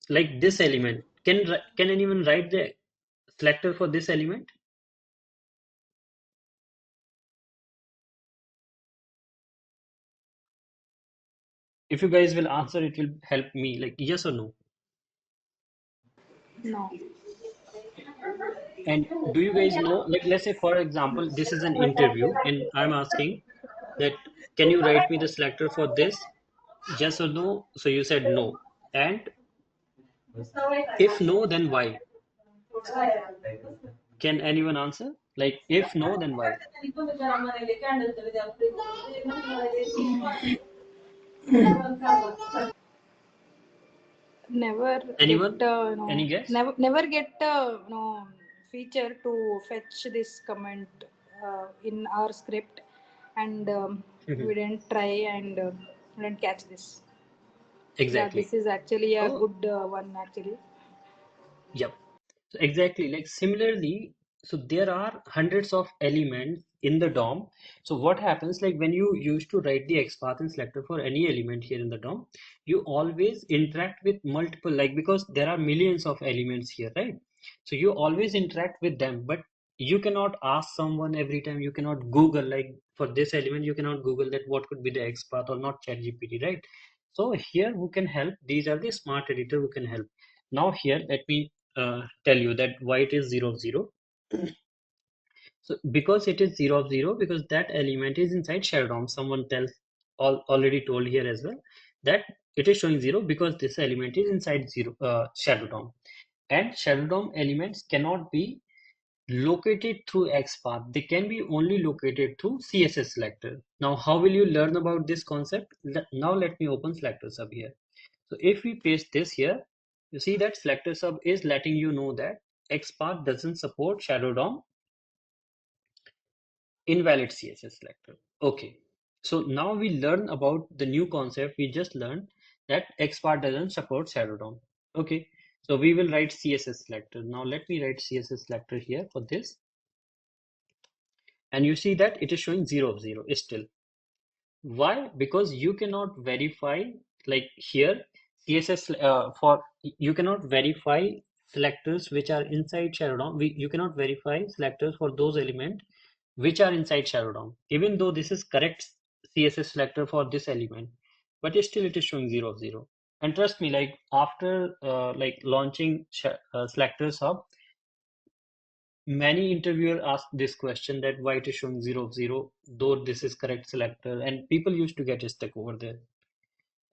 Like this element. Can anyone write the selector for this element? If you guys will answer, it will help me. Like yes or no. No. And do you guys know, like let's say for example, this is an interview and I'm asking that can you write me the selector for this? Yes or no? So you said no. And if no, then why? Can anyone answer? Like if no, then why? Never get Anyone? Any guess? never get feature to fetch this comment in our script, and we didn't try, and we didn't catch this. Yeah, this Exactly. is actually a So good one actually. yep. So exactly, like similarly, so there are hundreds of elements in the DOM. So what happens, like when you used to write the XPath and selector for any element here in the DOM, you always interact with multiple, like because there are millions of elements here, right? So you always interact with them, but you cannot ask someone every time. You cannot Google, like for this element, you cannot Google that what could be the XPath or not ChatGPT, right? So here who can help? These are the smart editor who can help. Now here, let me tell you that why it is 0 of 0. So because it is 0 of 0, because that element is inside shadow DOM. Someone tells already told here as well that it is showing 0 because this element is inside shadow DOM. And shadow DOM elements cannot be located through XPath. They can be only located through CSS selector. Now, how will you learn about this concept? Now let me open SelectorsHub here. So if we paste this here, you see that SelectorsHub is letting you know that XPath doesn't support Shadow DOM, invalid CSS selector. Okay. So now we learn about the new concept. We just learned that XPath doesn't support Shadow DOM. Okay. So we will write CSS selector. Now let me write CSS selector here for this. And you see that it is showing 0 of 0 still. Why? Because you cannot verify, like here CSS for you cannot verify selectors which are inside Shadow DOM. You cannot verify selectors for those elements which are inside Shadow DOM, even though this is correct CSS selector for this element, but still it is showing 0 of 0. And trust me, like after like launching Selectors Hub, many interviewer asked this question that why it is showing 0 of 0, though this is correct selector, and people used to get stuck over there.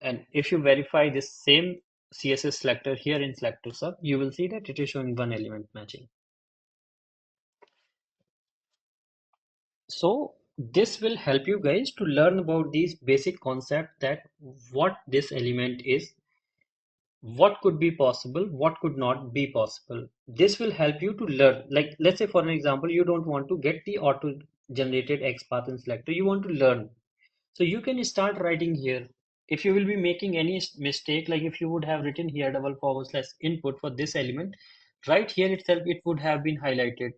And if you verify this same CSS selector here in SelectorsHub, you will see that it is showing one element matching. So this will help you guys to learn about these basic concepts, that what this element is, what could be possible, what could not be possible. This will help you to learn. Like, let's say for an example, you don't want to get the auto generated XPath in selector, you want to learn. So you can start writing here. If you will be making any mistake, like if you would have written here /input for this element, right here itself it would have been highlighted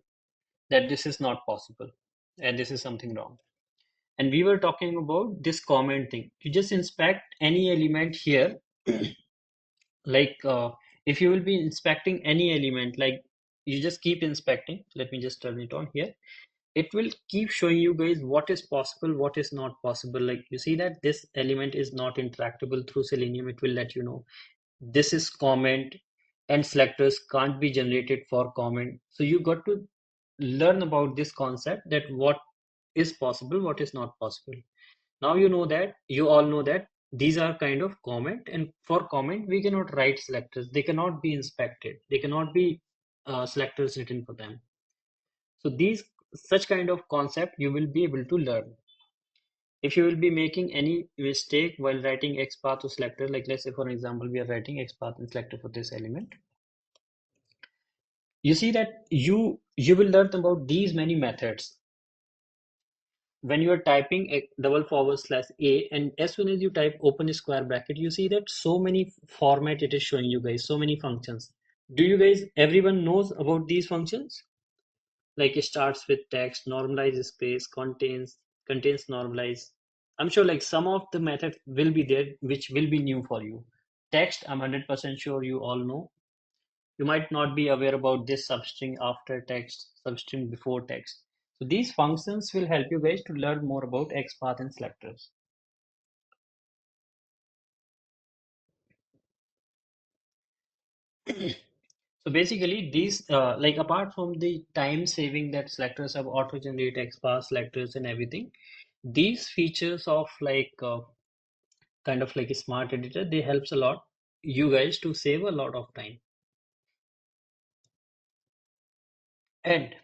that this is not possible and this is something wrong. And we were talking about this comment thing. You just inspect any element here. Like if you will be inspecting any element, like you just keep inspecting. Let me just turn it on here. It will keep showing you guys what is possible, what is not possible. Like you see that this element is not interactable through Selenium. It will let you know this is comment, and selectors can't be generated for comment. So you got to learn about this concept, that what is possible, what is not possible. Now you know that, you all know that these are kind of comment, and for comment we cannot write selectors. They cannot be inspected. They cannot be selectors written for them. So these such kind of concept you will be able to learn. If you will be making any mistake while writing XPath to selector, like let's say for example we are writing XPath and selector for this element, you see that you will learn about these many methods. When you are typing a /a, and as soon as you type open square bracket, you see that so many format it is showing you guys, so many functions. Do you guys, everyone knows about these functions? Like it starts with text, normalize space, contains normalize. I'm sure like some of the methods will be there which will be new for you. Text, I'm 100% sure you all know. You might not be aware about this substring after text, substring before text. So these functions will help you guys to learn more about XPath and selectors. So basically these, like apart from the time saving that selectors have auto-generate XPath selectors and everything, these features of like kind of like a smart editor, they helps a lot you guys to save a lot of time. And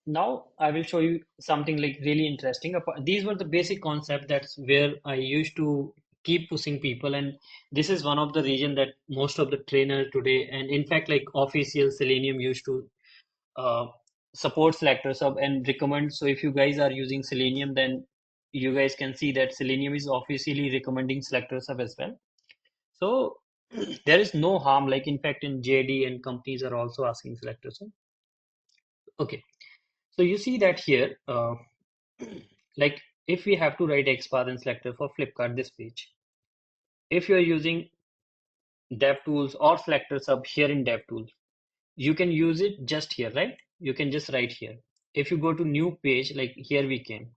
now I will show you something like really interesting. These were the basic concept, that's where I used to keep pushing people, and this is one of the reason that most of the trainers today, and in fact like official Selenium used to uh, support SelectorsHub and recommend. So if you guys are using Selenium, then you guys can see that Selenium is officially recommending SelectorsHub as well. So there is no harm. Like in fact in JD and companies are also asking SelectorsHub. Okay. So you see that here, like if we have to write XPath and selector for Flipkart, this page, if you're using DevTools or SelectorsHub here in DevTools, you can use it just here, right? You can just write here. If you go to new page, like here we came.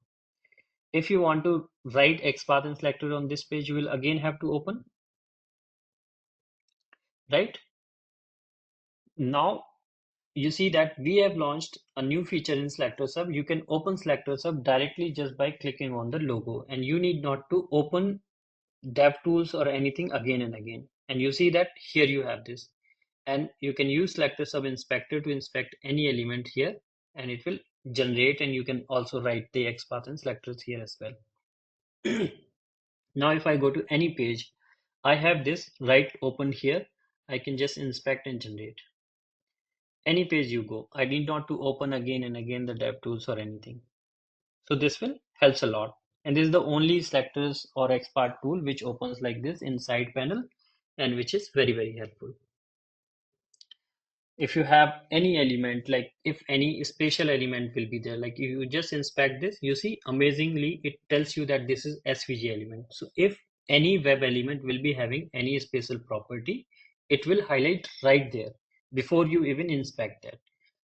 If you want to write XPath and selector on this page, you will again have to open, right? Now you see that we have launched a new feature in SelectorsHub. You can open SelectorsHub directly just by clicking on the logo, and you need not to open DevTools or anything again and again. And you see that here you have this, and you can use SelectorsHub inspector to inspect any element here, and it will generate, and you can also write the XPath and selectors here as well. Now if I go to any page, I have this right open here. I can just inspect and generate. Any page you go, I need not to open again and again the DevTools or anything. So this will helps a lot. And this is the only selectors or XPath tool which opens like this in side panel, and which is very, very helpful. If you have any element, like if any special element will be there, like if you just inspect this, you see amazingly it tells you that this is SVG element. So if any web element will be having any special property, it will highlight right there before you even inspect that.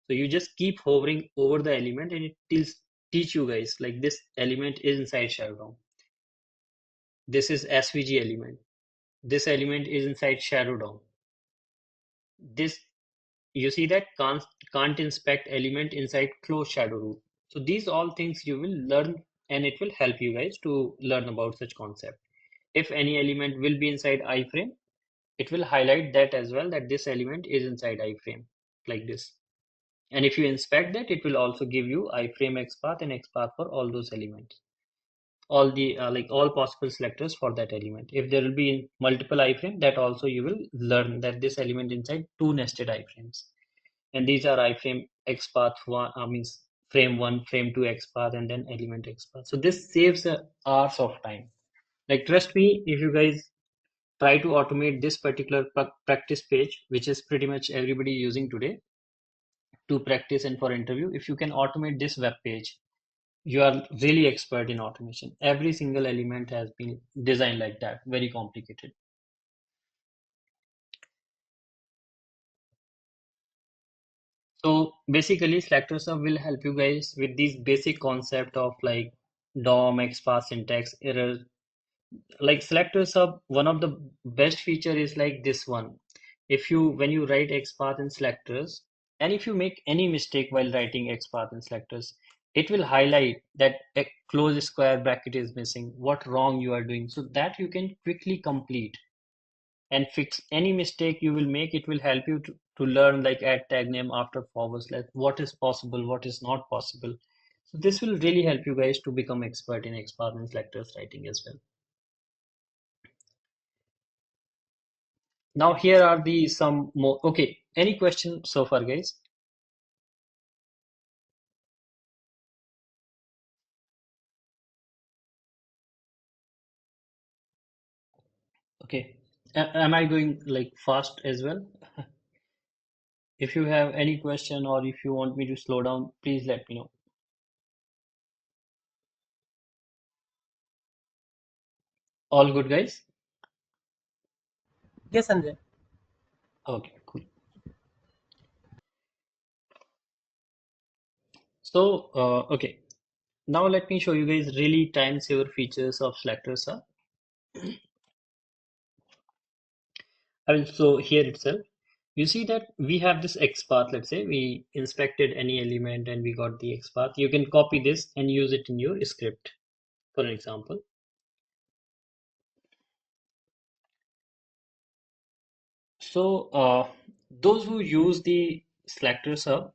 So you just keep hovering over the element, and it teach you guys like this element is inside shadow DOM. This is SVG element. This element is inside shadow DOM. This, you see that can't inspect element inside closed shadow root. So these all things you will learn, and it will help you guys to learn about such concept. If any element will be inside iframe, it will highlight that as well, that this element is inside iframe like this. And if you inspect that, it will also give you iframe XPath and XPath for all those elements, all the like all possible selectors for that element. If there will be multiple iframe, that also you will learn that this element inside two nested iframes, and these are iframe XPath one, means frame one, frame two XPath, and then element XPath. So this saves hours of time. Like trust me, if you guys try to automate this particular practice page, which is pretty much everybody using today to practice and for interview, if you can automate this web page, you are really expert in automation. Every single element has been designed like that, very complicated. So basically, SelectorsHub will help you guys with these basic concept of like DOM, XPath, syntax, error. Like SelectorsHub, one of the best feature is like this one. If you, when you write XPath and selectors, and if you make any mistake while writing XPath and selectors, it will highlight that a close square bracket is missing, what wrong you are doing, so that you can quickly complete and fix any mistake you will make. It will help you to learn like add tag name after forward slash, what is possible, what is not possible. So this will really help you guys to become expert in XPath and selectors writing as well. Now here are the some more. Okay, any question so far, guys? Okay, am I going like fast as well? If you have any question or if you want me to slow down, please let me know. All good, guys? Yes, Sanjay. Okay, cool. So, okay, now let me show you guys really time saver features of selectors. I will show here itself. You see that we have this XPath. Let's say we inspected any element and we got the XPath. You can copy this and use it in your script, for an example. So those who use the selectors hub,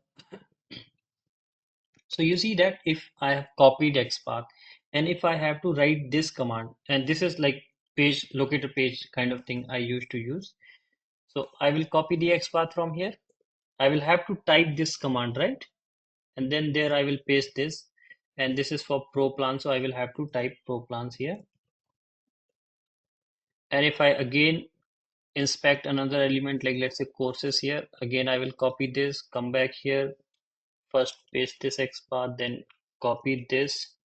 so you see that if I have copied XPath and if I have to write this command, and this is like page locator page kind of thing I used to use. So I will copy the XPath from here. I will have to type this command, right? And then there I will paste this, and this is for pro plan, so I will have to type pro plans here. And if I again inspect another element, like let's say courses here, again I will copy this, come back here, first paste this XPath, then copy this,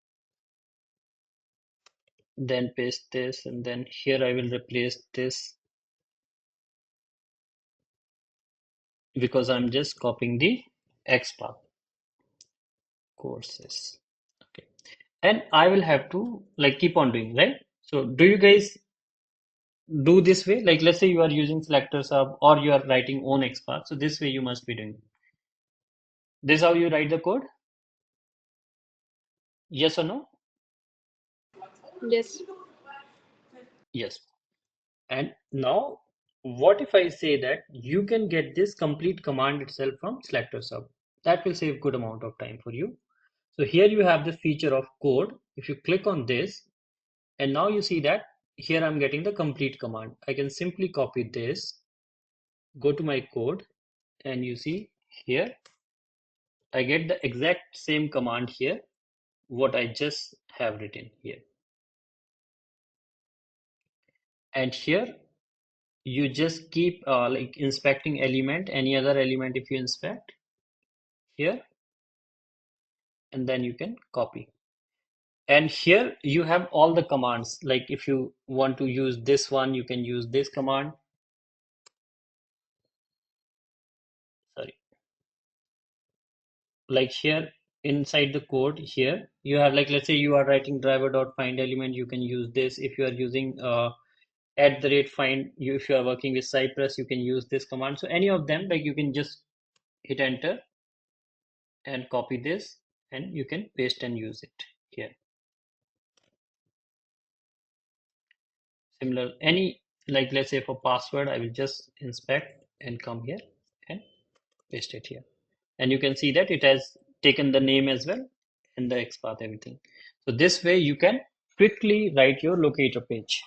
then paste this, and then here I will replace this because I'm just copying the XPath courses. Okay, and I will have to like keep on doing, right? So do you guys do this way? Like let's say you are using selectors hub or you are writing own XPath, so this way you must be doing. This is how you write the code? Yes or no? Yes. Yes. And now, what if I say that you can get this complete command itself from SelectorsHub? That will save good amount of time for you. So here you have the feature of code. If you click on this, and now you see that here I'm getting the complete command. I can simply copy this, go to my code, and you see here, I get the exact same command here, what I just have written here. And here you just keep like inspecting element, any other element if you inspect here, and then you can copy. And here you have all the commands, like if you want to use this one, you can use this command. Sorry, like here inside the code here you have, like let's say you are writing driver.find element, you can use this. If you are using at the rate find, you if you are working with Cypress, you can use this command. So any of them, like you can just hit enter and copy this, and you can paste and use it here. Similar, any, like let's say for password, I will just inspect and come here and paste it here. and you can see that it has taken the name as well and the XPath, everything. So this way you can quickly write your locator page.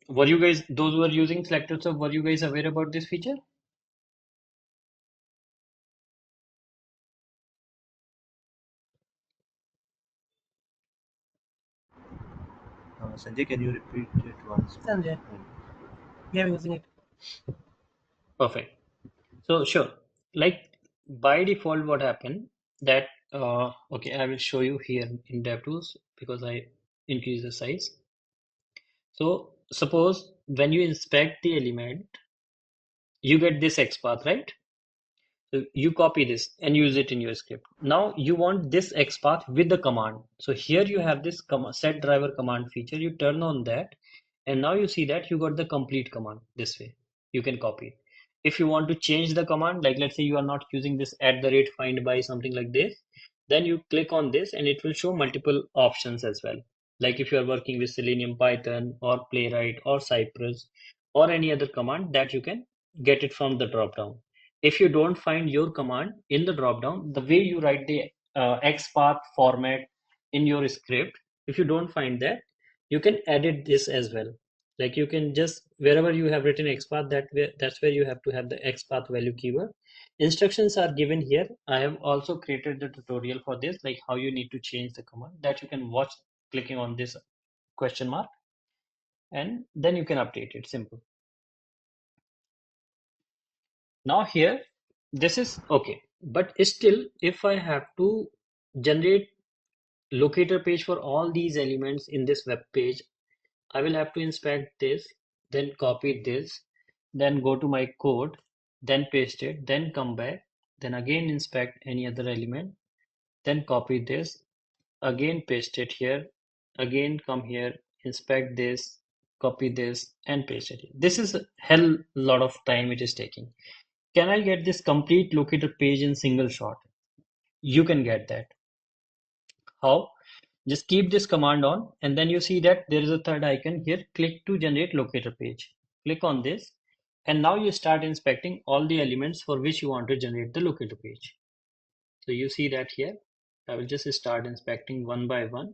Were you guys, those who are using SelectorsHub, were you guys aware about this feature? Sanjay, can you repeat it once? Sanjay, we are using it. Perfect. So sure, like by default, what happened that okay, I will show you here in DevTools because I increase the size. So suppose when you inspect the element, you get this XPath, right? So you copy this and use it in your script. Now you want this XPath with the command. So here you have this set driver command feature. You turn on that, and now you see that you got the complete command this way. You can copy it. If you want to change the command, like let's say you are not using this @find by something like this, then you click on this and it will show multiple options as well. Like if you are working with Selenium, Python, or Playwright, or Cypress, or any other command that you can get it from the drop down. If you don't find your command in the dropdown, the way you write the XPath format in your script, if you don't find that, you can edit this as well. Like you can just, wherever you have written XPath, that's where you have to have the XPath value keyword. Instructions are given here. I have also created the tutorial for this, like how you need to change the command that you can watch clicking on this question mark, and then you can update it. Simple. Now here, this is okay, but still, if I have to generate locator page for all these elements in this web page, I will have to inspect this, then copy this, then go to my code, then paste it, then come back, then again inspect any other element, then copy this, again paste it here, again come here, inspect this, copy this, and paste it here. This is a hell lot of time it is taking. Can I get this complete locator page in single shot? You can get that. How? Just keep this command on, and then you see that there is a third icon here. Click to generate locator page. Click on this, and now you start inspecting all the elements for which you want to generate the locator page. So you see that here. I will just start inspecting one by one.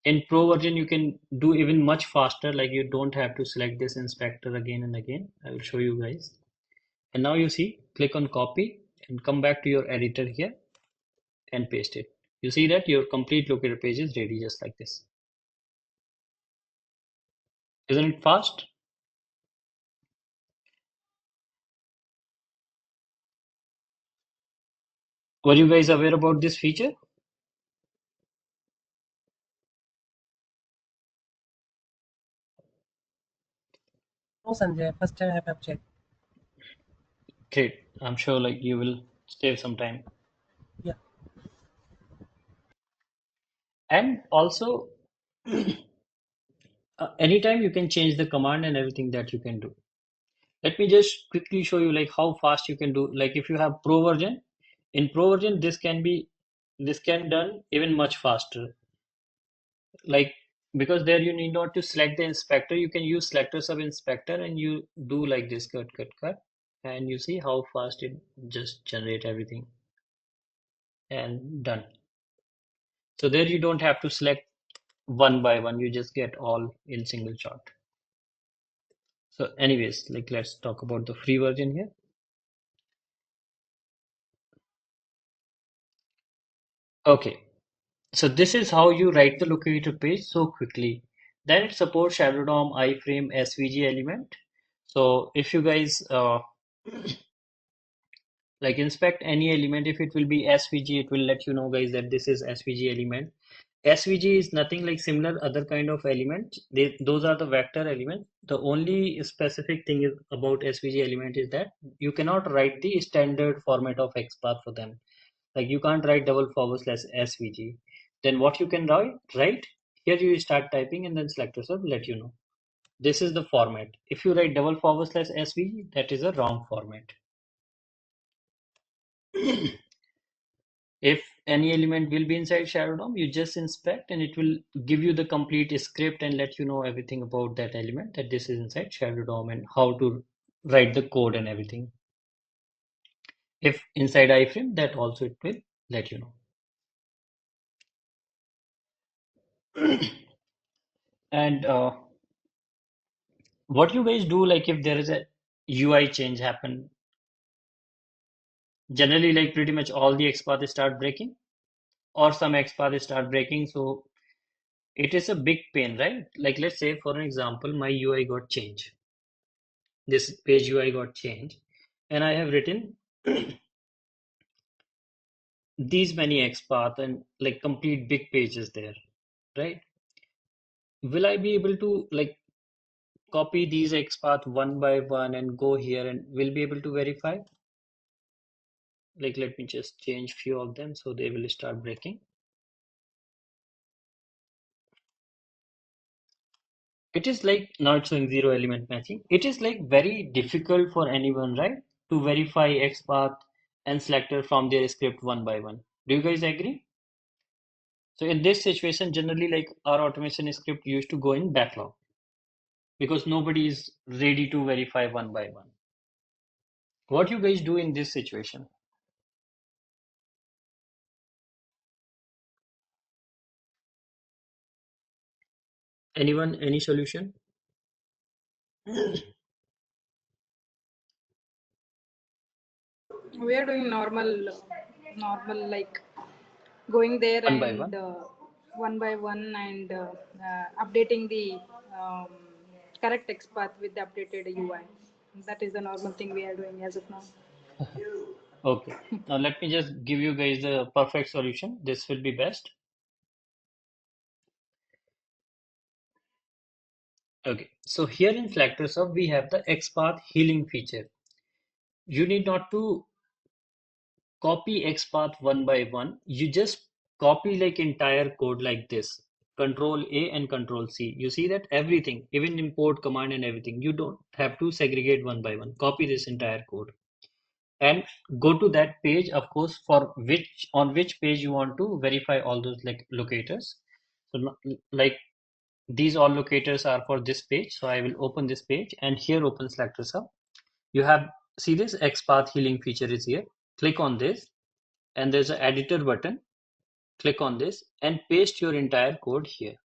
In Pro version, you can do even much faster, like you don't have to select this inspector again and again. I will show you guys. And now you see, click on copy and come back to your editor here and paste it. You see that your complete locator page is ready just like this. Isn't it fast? Were you guys aware about this feature? No, Sanjay, first time I have checked. Great. I'm sure like you will save some time. Yeah. And also, anytime you can change the command and everything that you can do. Let me just quickly show you like how fast you can do. Like if you have Pro version, in Pro version, this can done even much faster. Like because there you need not to select the inspector, you can use SelectorsHub inspector and you do like this cut, and you see how fast it just generate everything and done. So there you don't have to select one by one, you just get all in single shot. So anyways, like let's talk about the free version here. Okay, so this is how you write the locator page so quickly. Then it supports shadow DOM, iframe, SVG element. So if you guys like inspect any element, if it will be SVG, it will let you know guys that this is SVG element. SVG is nothing like similar other kind of element. Those are the vector elements. The only specific thing is about SVG element is that you cannot write the standard format of XPath for them. Like you can't write /SVG. Then what you can write here, you start typing and then SelectorsHub will let you know. This is the format. If you write /SVG, that is a wrong format. If any element will be inside Shadow DOM, you just inspect and it will give you the complete script and let you know everything about that element, that this is inside Shadow DOM and how to write the code and everything. If inside iframe, that also it will let you know. And what you guys do, like if there is a UI change happen, generally like pretty much all the XPath start breaking or some XPath start breaking. So it is a big pain, right? Like let's say for an example, my UI got changed. This page UI got changed and I have written these many XPath and like complete big pages there, right? Will I be able to like copy these XPath one by one and go here and will be able to verify? Like let me just change few of them so they will start breaking. It is like not showing zero element matching. It is like very difficult for anyone, right, to verify XPath and selector from their script one by one. Do you guys agree? So in this situation, generally like our automation script used to go in backlog because nobody is ready to verify one by one. What you guys do in this situation? Anyone, any solution? We are doing normal like going there One by and one? one by one and updating the um, correct XPath with the updated UI. That is the normal thing we are doing as of now. Okay. Now let me just give you guys the perfect solution. This will be best. Okay. So here in SelectorsHub, we have the XPath healing feature. You need not to copy XPath one by one. You just copy like entire code like this. Control A and Control C. You see that everything, even import command and everything, you don't have to segregate one by one. Copy this entire code and go to that page, of course, for which on which page you want to verify all those like locators. So like these all locators are for this page. So I will open this page and here open SelectorsHub. You have see this XPath healing feature is here. Click on this and there's an editor button. Click on this and paste your entire code here.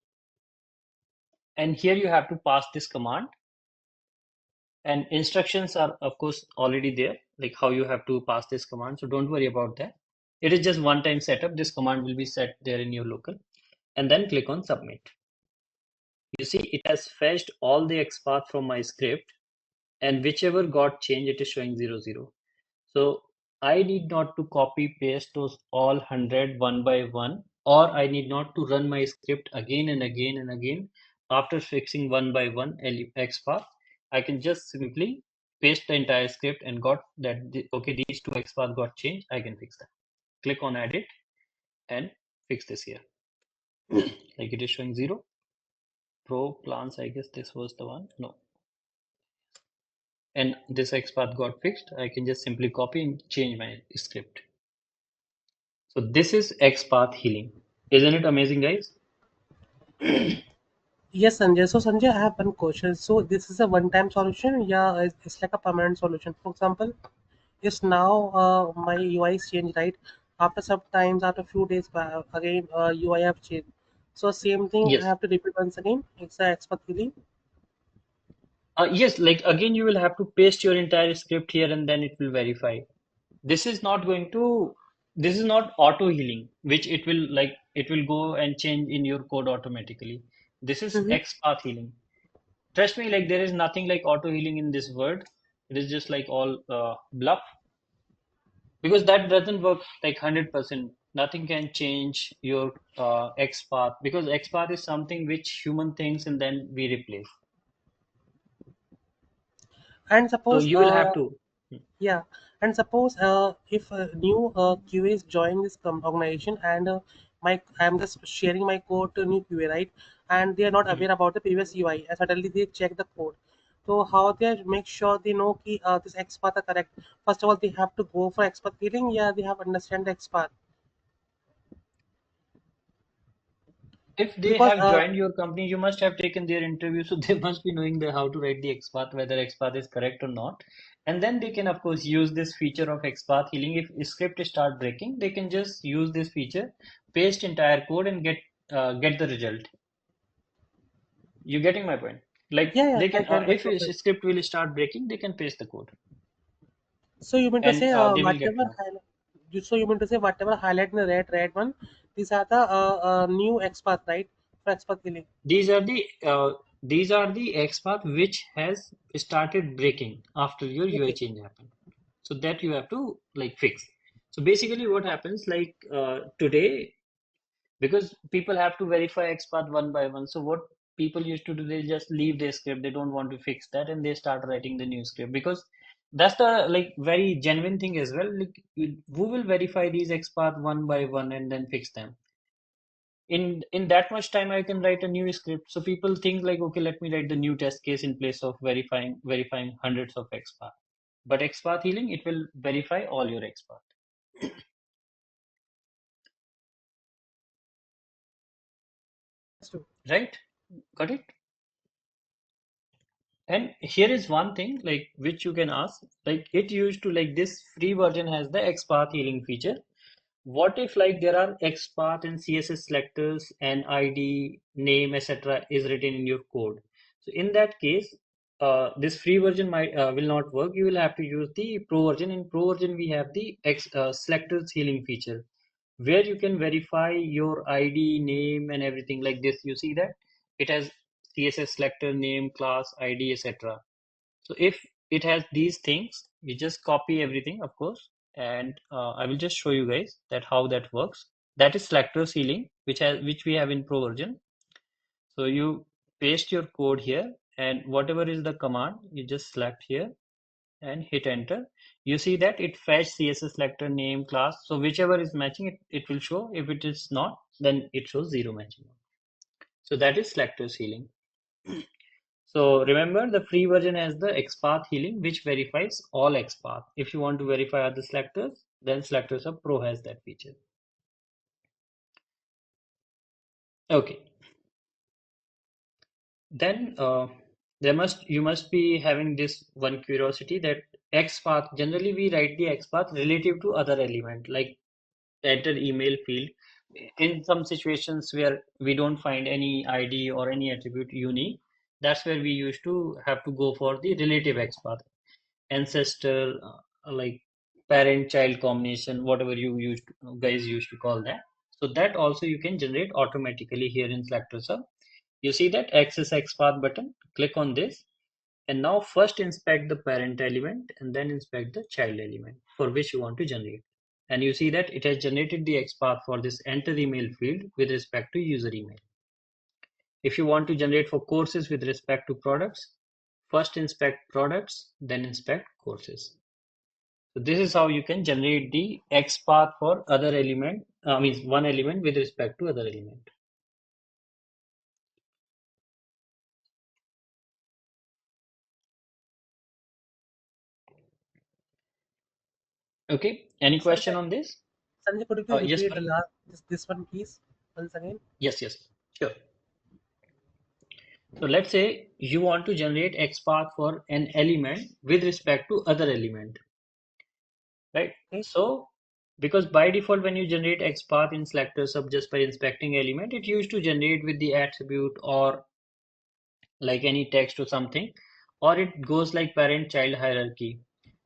And here you have to pass this command and instructions are of course already there, like how you have to pass this command. So don't worry about that. It is just one time setup. This command will be set there in your local and then click on submit. You see it has fetched all the XPath from my script and whichever got changed, it is showing 00. So I need not to copy paste those all 100 one by one, or I need not to run my script again and again and again. After fixing one by one XPath, I can just simply paste the entire script and got that, okay, these two XPath got changed. I can fix that. Click on edit and fix this here. Like it is showing 0. Pro plans, I guess this was the one. No. And this XPath got fixed. I can just simply copy and change my script. So this is XPath healing. Isn't it amazing, guys? Yes, Sanjay. So, Sanjay, I have one question. So, this is a one-time solution. Yeah, it's like a permanent solution. For example, is now my UI is changed, right? After some times, after a few days, again UI have changed. So, same thing I Yes. have to repeat once again. It's a expert feeling. Yes, like again, you will have to paste your entire script here and then it will verify. This is not going to, this is not auto healing, which it will like, it will go and change in your code automatically. This is Mm-hmm. XPath healing. Trust me, like there is nothing like auto healing in this word. It is just like all bluff. Because that doesn't work like 100%. Nothing can change your XPath because XPath is something which human thinks and then we replace. And So suppose you will have to. yeah, and suppose if a new QA is joining this organization and my I'm just sharing my code to new QA, right? And they are not Mhm. aware about the previous UI, and suddenly they check the code. So how they make sure they know कि this XPath are correct? First of all, they have to go for XPath feeling. Yeah, they have understand the XPath. If they because have joined your company, you must have taken their interview, so they must be knowing how to write the XPath, whether XPath is correct or not. And then they can, of course, use this feature of XPath healing. If a script start breaking, they can just use this feature, paste entire code, and get the result. You getting my point? Like yeah, they can, I if got a it. script will start breaking, they can paste the code, So you mean to and say they will get whatever more. so you mean to say whatever highlight in the red one, these are the new XPath, right? For XPath healing. These are the XPath which has started breaking after your UI Okay. change happened. So that you have to like fix. So basically what happens like today, because people have to verify XPath one by one. So what people used to do, they just leave their script. They don't want to fix that, and they start writing the new script, because that's the like very genuine thing as well. Like who will verify these XPath one by one and then fix them? In that much time I can write a new script. So people think like, okay, let me write the new test case in place of verifying hundreds of XPath. But XPath healing, it will verify all your XPath. Right? Got it? And here is one thing like which you can ask, like it used to like this free version has the XPath healing feature. What if like there are XPath and CSS selectors and ID, name, etc. is written in your code? So in that case, this free version might will not work. You will have to use the pro version. In pro version, we have the selectors healing feature, where you can verify your ID, name, and everything like this. You see that it has CSS selector, name, class, ID, etc. So if it has these things, you just copy everything, of course, and I will just show you guys that how that works. That is selector sealing, which we have in Pro version. So you paste your code here, and whatever is the command, you just select here and hit enter. You see that it fetch CSS selector name class. So whichever is matching, it will show. If it is not, then it shows zero matching. So that is selector sealing. So remember, the free version has the XPath healing, which verifies all XPath. If you want to verify other selectors, then SelectorsHub Pro has that feature. Okay. Then you must be having this one curiosity that XPath, generally we write the XPath relative to other element, like enter email field. In some situations where we don't find any ID or any attribute unique, that's where we used to have to go for the relative XPath. Ancestor, like parent child combination, whatever guys used to call that. So that also you can generate automatically here in SelectorsHub. You see that access XPath button, click on this, and now first inspect the parent element and then inspect the child element for which you want to generate. And you see that it has generated the XPath for this enter email field with respect to user email. If you want to generate for courses with respect to products, first inspect products, then inspect courses. So this is how you can generate the XPath for other element, means one element with respect to other element. Okay, any question Sanjay, on this? Sanjay, could you please Yes, repeat the Parag. last this one, please, once again? Yes, sure. So let's say you want to generate XPath for an element with respect to other element, right? Okay. So because by default, when you generate XPath in SelectorsHub just by inspecting element, it used to generate with the attribute or like any text or something, or it goes like parent child hierarchy,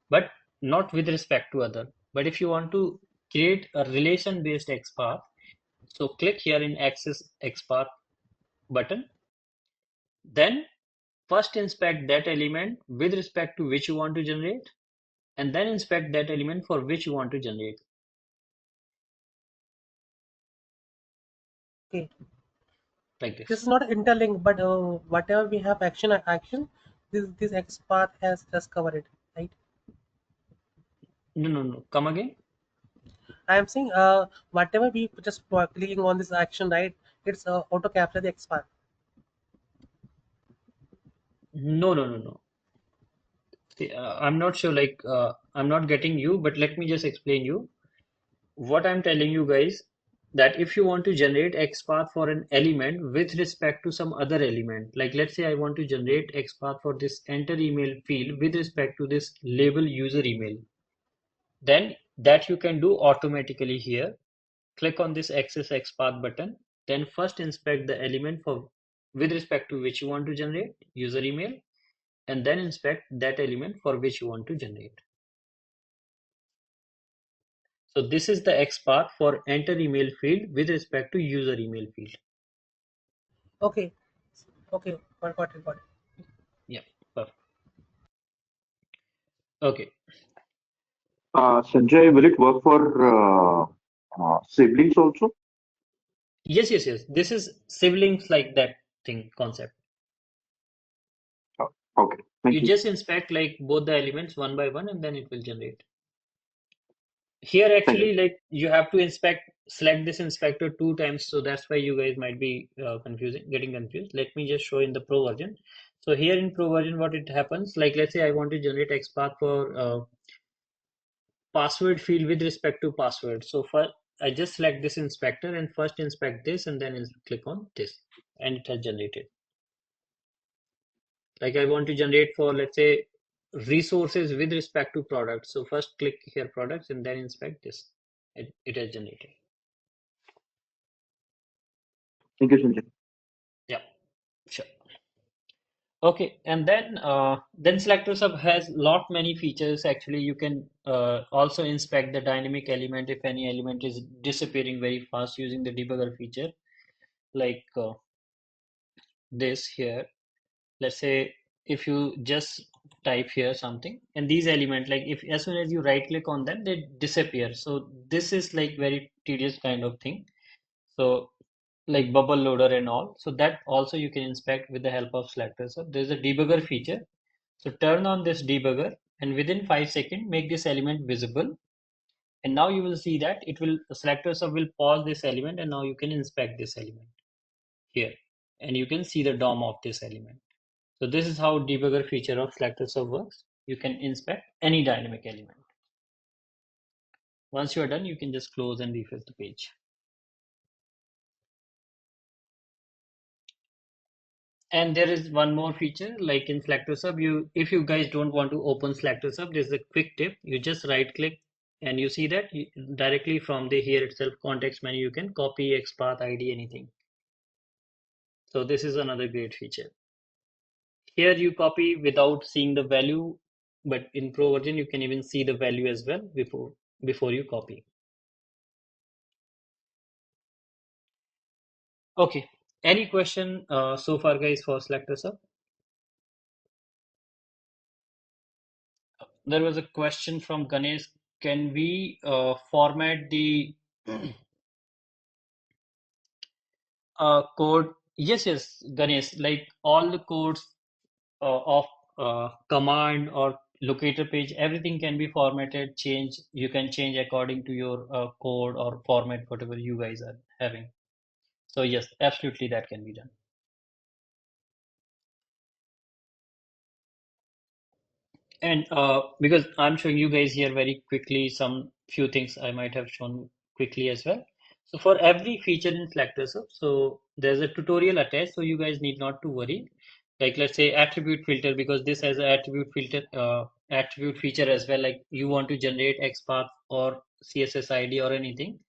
but not with respect to other. But if you want to create a relation based XPath, so click here in access XPath button, then first inspect that element with respect to which you want to generate, and then inspect that element for which you want to generate, Okay. like This is this. not interlinked, but whatever we have action, this XPath has just covered it, right? No, come again. I am saying whatever we just clicking on this action, right? It's auto capture the XPath. No. See, I'm not sure, like I'm not getting you, but let me just explain you what I'm telling you guys. that if you want to generate XPath for an element with respect to some other element, like let's say I want to generate XPath for this enter email field with respect to this label user email, then that you can do automatically here. Click on this access XPath button, then first inspect the element for with respect to which you want to generate user email, and then inspect that element for which you want to generate. So this is the XPath for enter email field with respect to user email field. Okay. Okay. Got it. Got it. Yeah, perfect. Okay. Sanjay, will it work for siblings also? Yes, yes, yes. This is siblings like that thing concept. Oh, okay, You thank you. just inspect like both the elements one by one and then it will generate. Here Thank you. actually like you have to select this inspector 2 times, so that's why you guys might be getting confused. Let me just show in the pro version. So here in pro version what it happens, like let's say I want to generate XPath for password field with respect to password. So first I just select this inspector and first inspect this and then click on this and it has generated. Like I want to generate for let's say resources with respect to products. So first click here products and then inspect this. It has generated. Thank you, Sanjay. Yeah, sure. Okay, and then SelectorsHub has lot many features. Actually, you can also inspect the dynamic element if any element is disappearing very fast using the debugger feature, like this here. Let's say if you just type here something and these elements, like if as soon as you right click on them, they disappear. So this is like very tedious kind of thing. So like bubble loader and all. So that also you can inspect with the help of SelectorsHub. There's a debugger feature. So turn on this debugger and within 5 seconds make this element visible. And now you will see that it will SelectorsHub will pause this element and now you can inspect this element here. And you can see the DOM of this element. So this is how debugger feature of SelectorsHub works. You can inspect any dynamic element. Once you are done, you can just close and refresh the page. And there is one more feature, like in SelectorsHub, if you guys don't want to open SelectorsHub, there's a quick tip. You just right click and you see that directly from the here itself context menu, you can copy XPath ID anything. So this is another great feature. Here you copy without seeing the value, but in Pro version you can even see the value as well before you copy. Okay. Any question so far, guys, for SelectorsHub? There was a question from Ganesh. Can we format the code? Yes, yes, Ganesh. Like all the codes of command or locator page, everything can be formatted, change. You can change according to your code or format, whatever you guys are having. So yes, absolutely that can be done. And because I'm showing you guys here very quickly some few things I might have shown quickly as well. So for every feature in SelectorsHub, so there's a tutorial attached, so you guys need not to worry. Like let's say attribute filter, because this has an attribute feature as well. Like you want to generate XPath or CSS ID or anything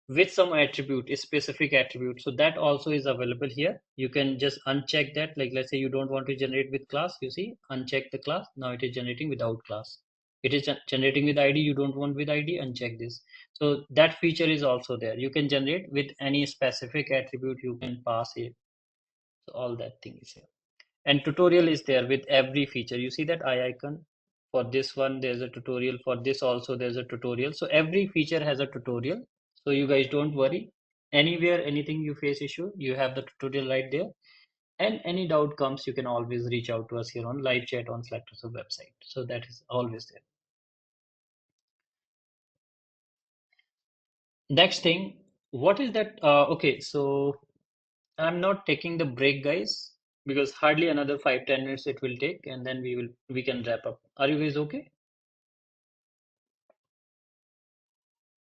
with some attribute, a specific attribute. So that also is available here. You can just uncheck that. Like let's say you don't want to generate with class, you see, uncheck the class. Now it is generating without class. It is generating with ID. You don't want with ID, uncheck this. So that feature is also there. You can generate with any specific attribute you can pass it. So all that thing is here. And tutorial is there with every feature. You see that eye icon? For this one, there's a tutorial. For this also, there's a tutorial. So every feature has a tutorial. So you guys don't worry. Anywhere, anything you face issue, you have the tutorial right there. And any doubt comes, you can always reach out to us here on live chat on SelectorsHub website. So that is always there. Next thing, what is that? Okay, so I'm not taking the break, guys, because hardly another 5-10 minutes it will take, and then we can wrap up. Are you guys okay?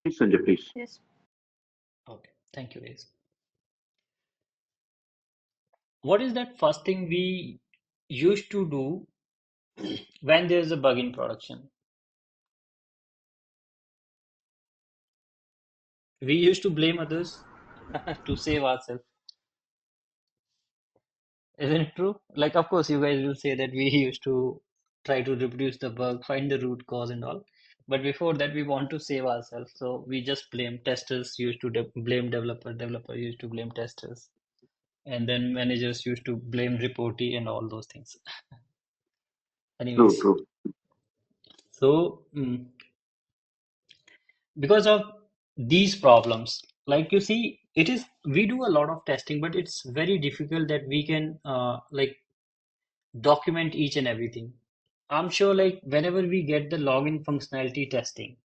Please, Sanjay, please. Yes. Okay, thank you guys. What is that first thing we used to do when there's a bug in production? We used to blame others to save ourselves. Isn't it true? Like, of course, you guys will say that we used to try to reproduce the bug, find the root cause and all. But before that, we want to save ourselves. So we just blame testers, used to blame developer used to blame testers. And then managers used to blame reportee and all those things. True, Anyways, true. so because of these problems, like you see, we do a lot of testing, but it's very difficult that we can like document each and everything. I'm sure like whenever we get the login functionality testing,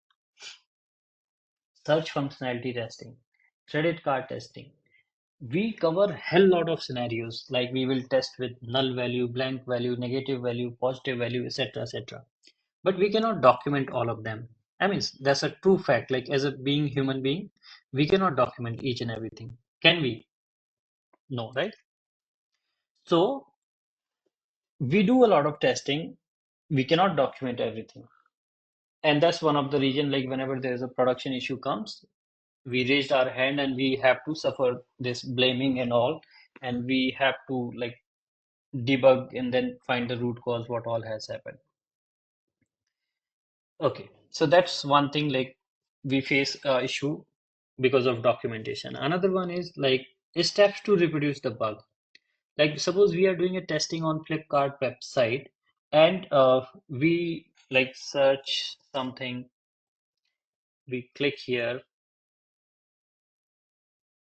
search functionality testing, credit card testing, we cover hell lot of scenarios. Like we will test with null value, blank value, negative value, positive value, etc., etc. But we cannot document all of them. I mean, that's a true fact. Like as a being human being, we cannot document each and everything. Can we? No, right? So we do a lot of testing. We cannot document everything. And that's one of the reason, like whenever there's a production issue comes, we raised our hand and we have to suffer this blaming and all, and we have to like debug and then find the root cause what all has happened. Okay, so that's one thing, like we face issue because of documentation. Another one is like steps to reproduce the bug. Like suppose we are doing a testing on Flipkart website and we like search something, we click here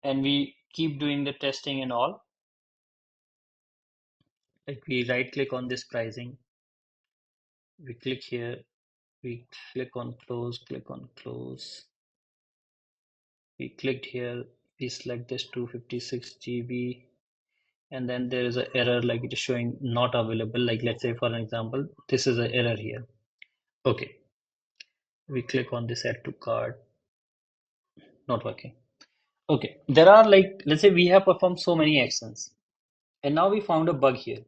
and we keep doing the testing and all. Like we right click on this pricing, we click here, we click on close, we clicked here, we select this 256 GB, and then there is an error like it is showing not available. Like let's say for an example, this is an error here. Okay, we click on this add to cart, not working. Okay, there are like, let's say we have performed so many actions and now we found a bug here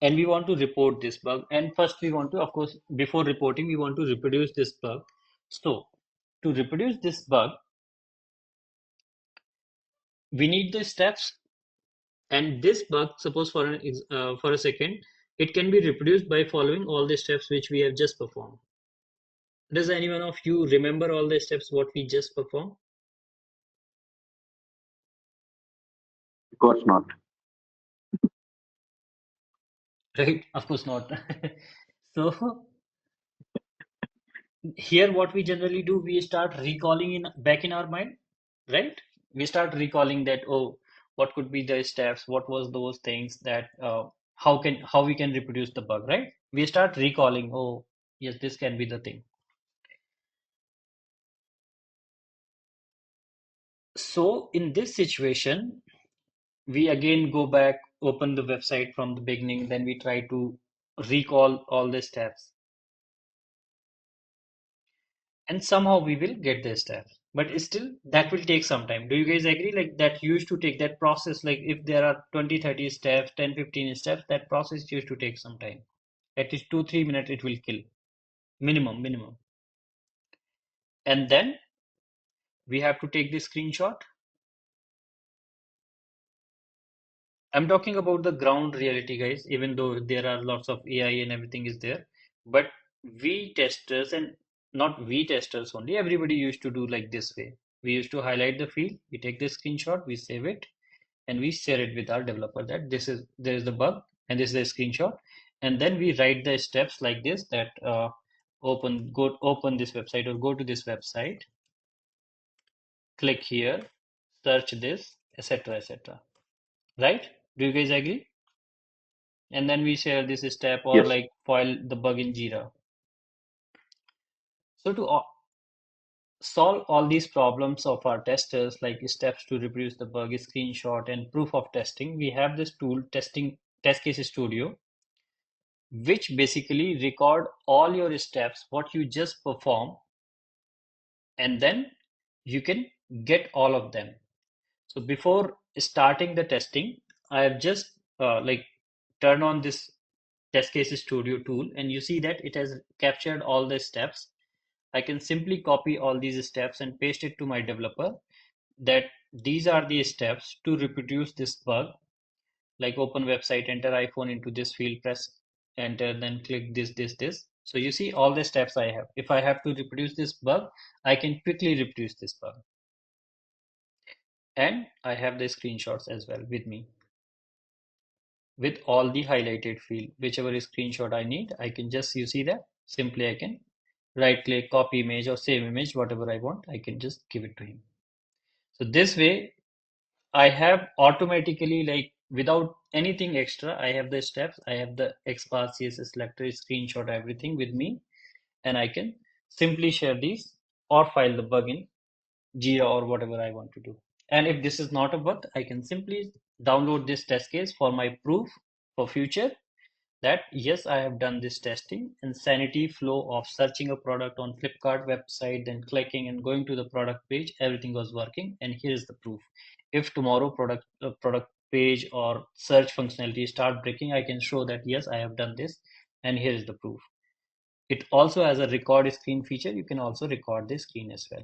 and we want to report this bug. And first we want to, of course, before reporting, we want to reproduce this bug. So to reproduce this bug, we need the steps. And this bug, suppose for a second, it can be reproduced by following all the steps which we have just performed. Does anyone of you remember all the steps what we just performed? Of course not. Right? Of course not. So here what we generally do, we start recalling in back in our mind, right? We start recalling that, oh, what could be the steps, what was those things that how we can reproduce the bug, right? We start recalling, oh yes, this can be the thing. So in this situation, we again go back, open the website from the beginning, then we try to recall all the steps, and somehow we will get the steps. But still, that will take some time. Do you guys agree? Like that used to take that process, like if there are 20, 30 steps, 10, 15 steps, that process used to take some time. At least 2, 3 minutes it will kill. Minimum, minimum. And then we have to take the screenshot. I'm talking about the ground reality, guys, even though there are lots of AI and everything is there. But we testers, and not we testers only, everybody used to do like this way. We used to highlight the field, we take the screenshot, we save it, and we share it with our developer that there is the bug and this is the screenshot. And then we write the steps like this that open this website or go to this website, click here, search this, etc., etc. Right? Do you guys agree? And then we share this step or Yes. like file the bug in Jira. So to solve all these problems of our testers, like steps to reproduce the bug, screenshot, and proof of testing, we have this tool test case studio, which basically record all your steps, what you just perform, and then you can get all of them. So before starting the testing, I have just like turn on this test case studio tool, and you see that it has captured all the steps. I can simply copy all these steps and paste it to my developer, that these are the steps to reproduce this bug. Like open website, enter iPhone into this field, press enter, then click this. So you see all the steps I have. If I have to reproduce this bug, I can quickly reproduce this bug. And I have the screenshots as well with me, with all the highlighted field. Whichever screenshot I need, I can just, you see that, simply I can right click, copy image or save image, whatever I want, I can just give it to him. So this way I have automatically, like without anything extra, I have the steps, I have the XPath, cssSelector, screenshot, everything with me, and I can simply share these or file the bug in Jira or whatever I want to do. And if this is not a bug, I can simply download this test case for my proof for future, that yes, I have done this testing. Insanity flow of searching a product on Flipkart website, then clicking and going to the product page, everything was working, and here is the proof. If tomorrow product page or search functionality start breaking, I can show that yes, I have done this, and here is the proof. It also has a record screen feature. You can also record the screen as well,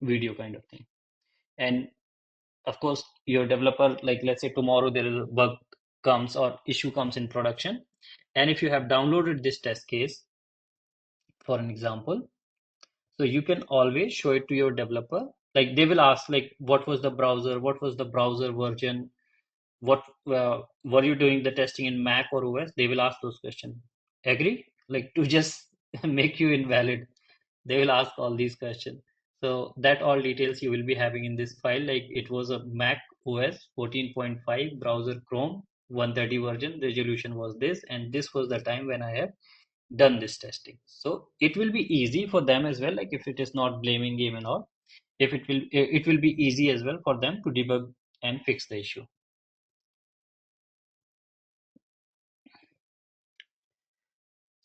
video kind of thing. And of course, your developer, like let's say tomorrow there is a bug comes or issue comes in production, and if you have downloaded this test case for an example, so you can always show it to your developer. Like they will ask, like what was the browser, version, what were you doing the testing in Mac or OS? They will ask those questions. Agree? Like to just make you invalid, they will ask all these questions. So that all details you will be having in this file. Like it was a Mac OS 14.5 browser Chrome 130 version, resolution was this, and this was the time when I have done this testing. So it will be easy for them as well. Like if it is not blaming game and all, if it will be easy as well for them to debug and fix the issue.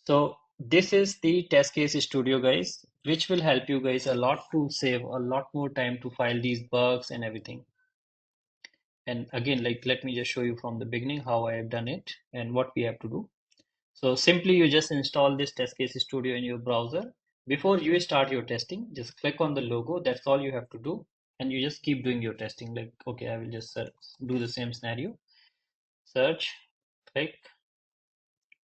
So this is the test case studio, guys, which will help you guys a lot to save a lot more time to file these bugs and everything. And again, like let me just show you from the beginning how I have done it and what we have to do. So simply you just install this test case studio in your browser. Before you start your testing, just click on the logo. That's all you have to do. And you just keep doing your testing. Like, okay, I will just do the same scenario. Search, click,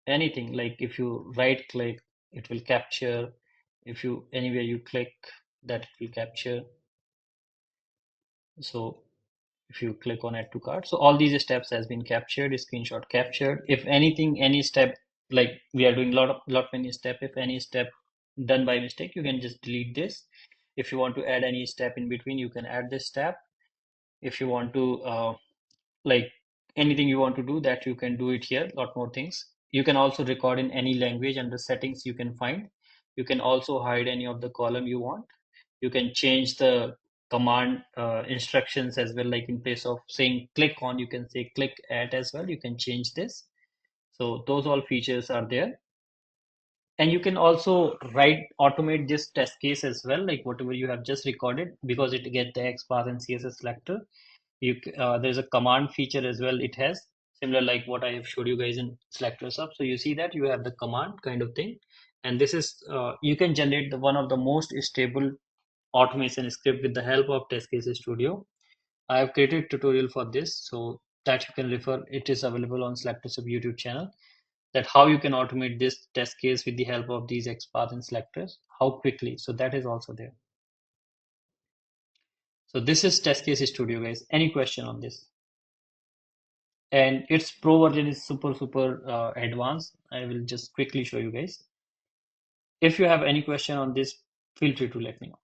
anything. Like if you right click, it will capture. If you anywhere you click, that it will capture. So if you click on add to cart, so all these steps has been captured, screenshot captured. If anything, any step, like we are doing lot many step, if any step done by mistake, you can just delete this. If you want to add any step in between, you can add this step. If you want to like anything you want to do, that you can do it here. Lot more things. You can also record in any language. Under settings you can find, you can also hide any of the column you want. You can change the command instructions as well, like in place of saying click on, you can say click at as well. You can change this. So those all features are there. And you can also automate this test case as well, like whatever you have just recorded, because it get the XPath and cssSelector. There's a command feature as well. It has similar like what I have showed you guys in SelectorsHub. So you see that you have the command kind of thing, and this is you can generate one of the most stable automation script with the help of Test Case Studio. I have created tutorial for this, so that you can refer. It is available on SelectorsHub YouTube channel. That how you can automate this test case with the help of these XPath and selectors, how quickly. So that is also there. So this is Test Case Studio, guys. Any question on this? And its pro version is super advanced. I will just quickly show you guys. If you have any question on this, feel free to let me know.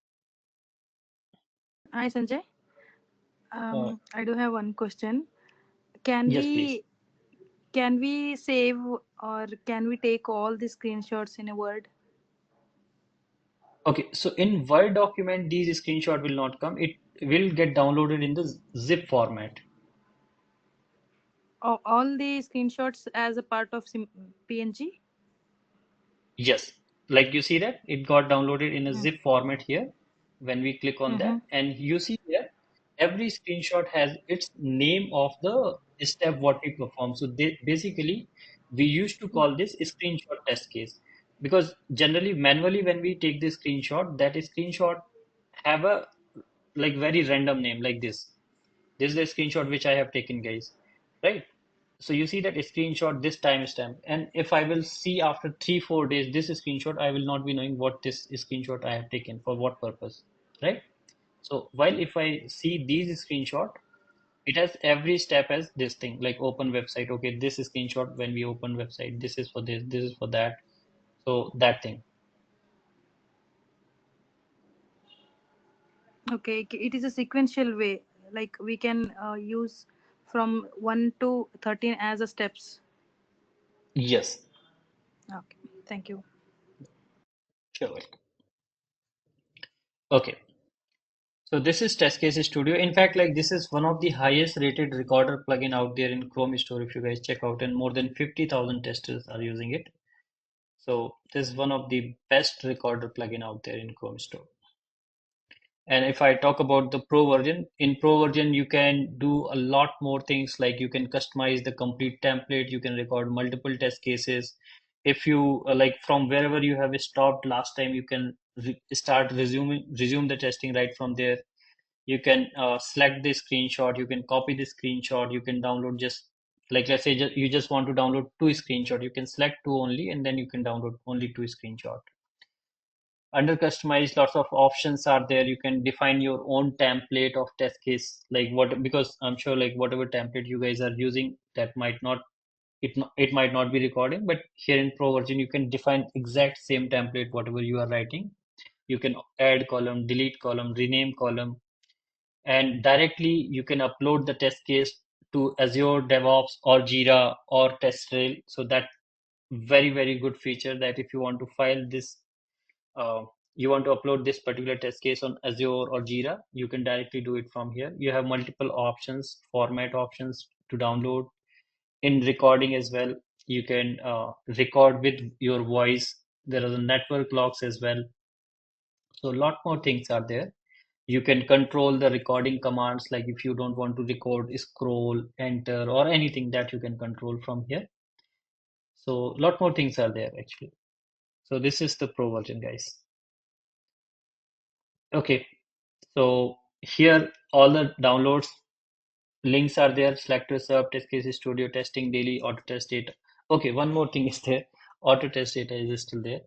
Hi Sanjay. I do have one question. Can Yes, please. we save or can we take all the screenshots in a Word? Okay, so in Word document, these screenshot will not come. It will get downloaded in the zip format. All the screenshots as a part of PNG? Yes, like you see that it got downloaded in a zip format here. when we click on Mm-hmm. that, and you see here every screenshot has its name of the step what we perform. So basically we used to call this screenshot test case, because generally manually when we take this screenshot, that screenshot have a like very random name like this. This is the screenshot which I have taken, guys, right? So you see that screenshot, this timestamp, and if I will see after 3 4 days this screenshot, I will not be knowing what this screenshot I have taken for what purpose, right? So while if I see these screenshot, it has every step as this thing, like open website. Okay, this screenshot when we open website, this is for this is for that. So that thing. Okay, it is a sequential way. Like we can use from 1 to 13 as a steps. Yes, Okay, thank you. sure. Welcome. Okay. So this is Test Case Studio. In fact, like this is one of the highest rated recorder plugin out there in Chrome Store. If you guys check out, and more than 50,000 testers are using it. So this is one of the best recorder plugin out there in Chrome Store. And if I talk about the Pro version, in Pro version you can do a lot more things, like you can customize the complete template, you can record multiple test cases. If you like from wherever you have stopped last time, you can start resume the testing right from there. You can select the screenshot, you can copy the screenshot, you can download just like let's say you just want to download 2 screenshot, you can select 2 only, and then you can download only 2 screenshot. Under customize, lots of options are there. You can define your own template of test case, like what, because I'm sure like whatever template you guys are using, that might not it might not be recording, but here in Pro version you can define exact same template whatever you are writing. You can add column, delete column, rename column, and directly you can upload the test case to Azure DevOps or Jira or TestRail. So that very good feature, that if you want to file this uh, you want to upload this particular test case on Azure or Jira, you can directly do it from here. You have multiple options, format options to download. In recording as well, you can record with your voice. There are the network logs as well. So a lot more things are there. You can control the recording commands, like if you don't want to record, scroll, enter, or anything that you can control from here. So a lot more things are there actually. So this is the Pro version, guys. Okay, so here all the downloads links are there. SelectorsHub, Test Case Studio, Testing Daily, Autotest Data. Okay, one more thing is there. Autotest Data is still there.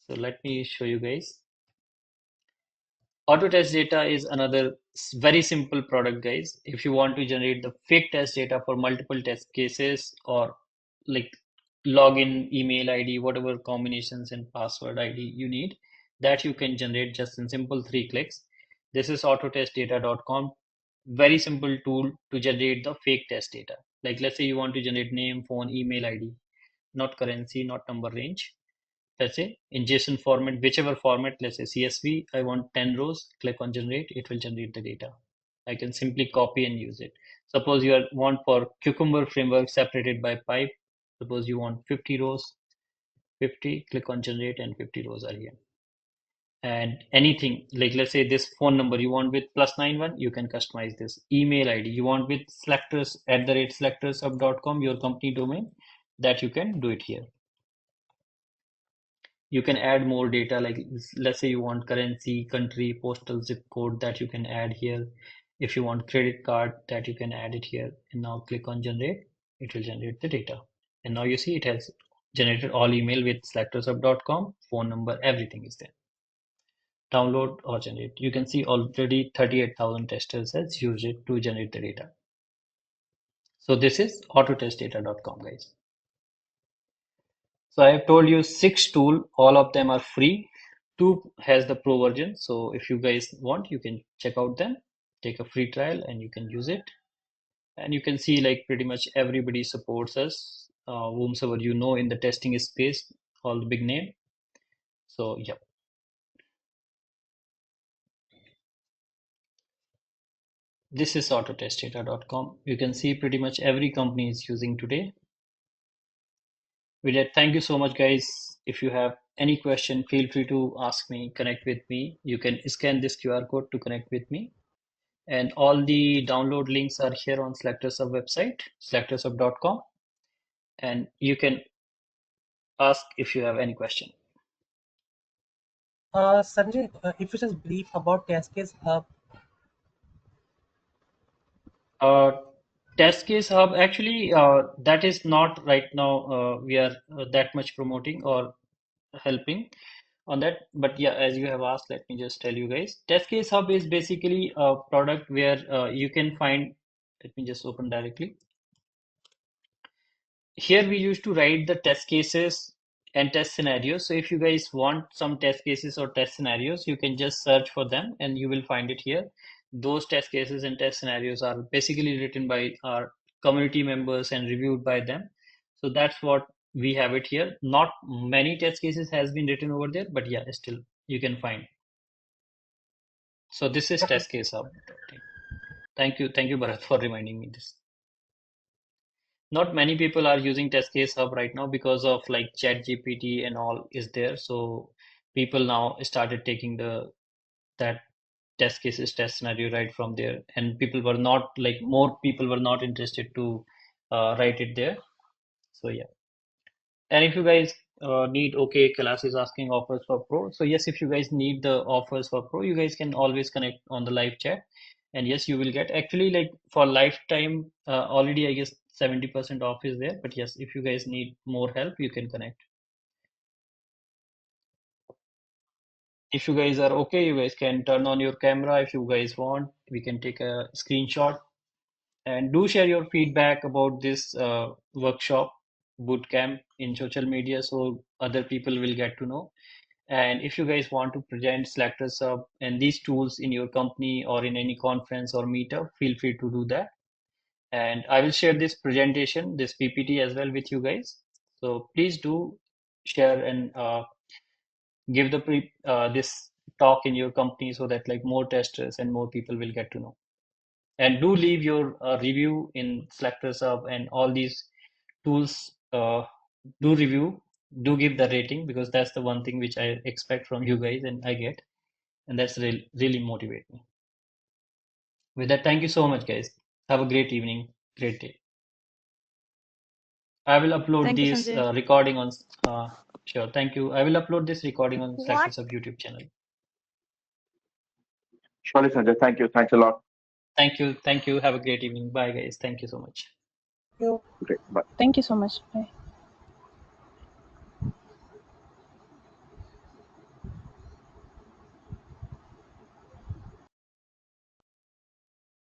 So let me show you guys. Autotest data is another very simple product, guys. If you want to generate the fake test data for multiple test cases, or like login, email ID, whatever combinations and password ID you need, that you can generate just in simple 3 clicks. This is autotestdata.com. Very simple tool to generate the fake test data. Like let's say you want to generate name, phone, email ID, not currency, not number range. Let's say in JSON format, whichever format, let's say CSV, I want 10 rows, click on generate, it will generate the data. I can simply copy and use it. Suppose you want for Cucumber framework separated by pipe, suppose you want 50 rows, 50, click on generate, and 50 rows are here. And anything, like let's say this phone number you want with +91, you can customize this. Email ID you want with selectors@selectorshub.com, your company domain, that you can do it here. You can add more data, like let's say you want currency, country, postal zip code, that you can add here. If you want credit card, that you can add it here, and now click on generate, it will generate the data. And now you see it has generated all email with selectorshub.com, phone number, everything is there. Download or generate, you can see already 38,000 testers has used it to generate the data. So this is autotestdata.com, guys. So I have told you 6 tools, all of them are free. 2 has the Pro version. So if you guys want, you can check out them, take a free trial, and you can use it. And you can see like pretty much everybody supports us, whomsoever you know in the testing space, all the big name. So yeah, this is autotestdata.com. You can see pretty much every company is using today. With that, thank you so much, guys. If you have any question, feel free to ask me, connect with me. You can scan this QR code to connect with me. And all the download links are here on SelectorsHub website, selectorshub.com. And you can ask if you have any question. Sanjay, if you just brief about test case hub. Test case hub, actually, that is not right now. We are that much promoting or helping on that. But yeah, as you have asked, let me just tell you guys. Test case hub is basically a product where you can find. Let me just open directly. Here we used to write the test cases and test scenarios. So if you guys want some test cases or test scenarios, you can just search for them and you will find it here. Those test cases and test scenarios are basically written by our community members and reviewed by them. So that's what we have it here. Not many test cases has been written over there, but yeah, still you can find. So this is Okay. test case hub. Thank you, Bharat, for reminding me this. Not many people are using test case hub right now because of like chat GPT and all is there. So people now started taking that test cases test scenario right from there, and people were not like more people were not interested to write it there. So yeah. And if you guys need, okay, Kailash is asking offers for Pro. So yes, if you guys need the offers for Pro, you guys can always connect on the live chat. And yes, you will get actually like for lifetime already, I guess 70% off is there. But yes, if you guys need more help, you can connect. If you guys are okay, you guys can turn on your camera if you guys want. We can take a screenshot. And do share your feedback about this workshop bootcamp in social media so other people will get to know. And if you guys want to present SelectorsHub and these tools in your company or in any conference or meetup, feel free to do that. And I will share this presentation, this PPT as well with you guys. So please do share and give this talk in your company so that like more testers and more people will get to know. And do leave your review in SelectorsHub and all these tools. Do review, do give the rating because that's the one thing which I expect from you guys and I get, and that's really motivate me. With that, thank you so much, guys. Have a great evening, great day. I will upload Thank you, this Sanjay. recording on. Sure, thank you. I will upload this recording on SelectorsHub YouTube channel. Surely, Sanjay. Thank you. Thanks a lot. Thank you, thank you. Have a great evening. Bye, guys. Thank you so much. You. Great. Bye. Thank you so much. Bye.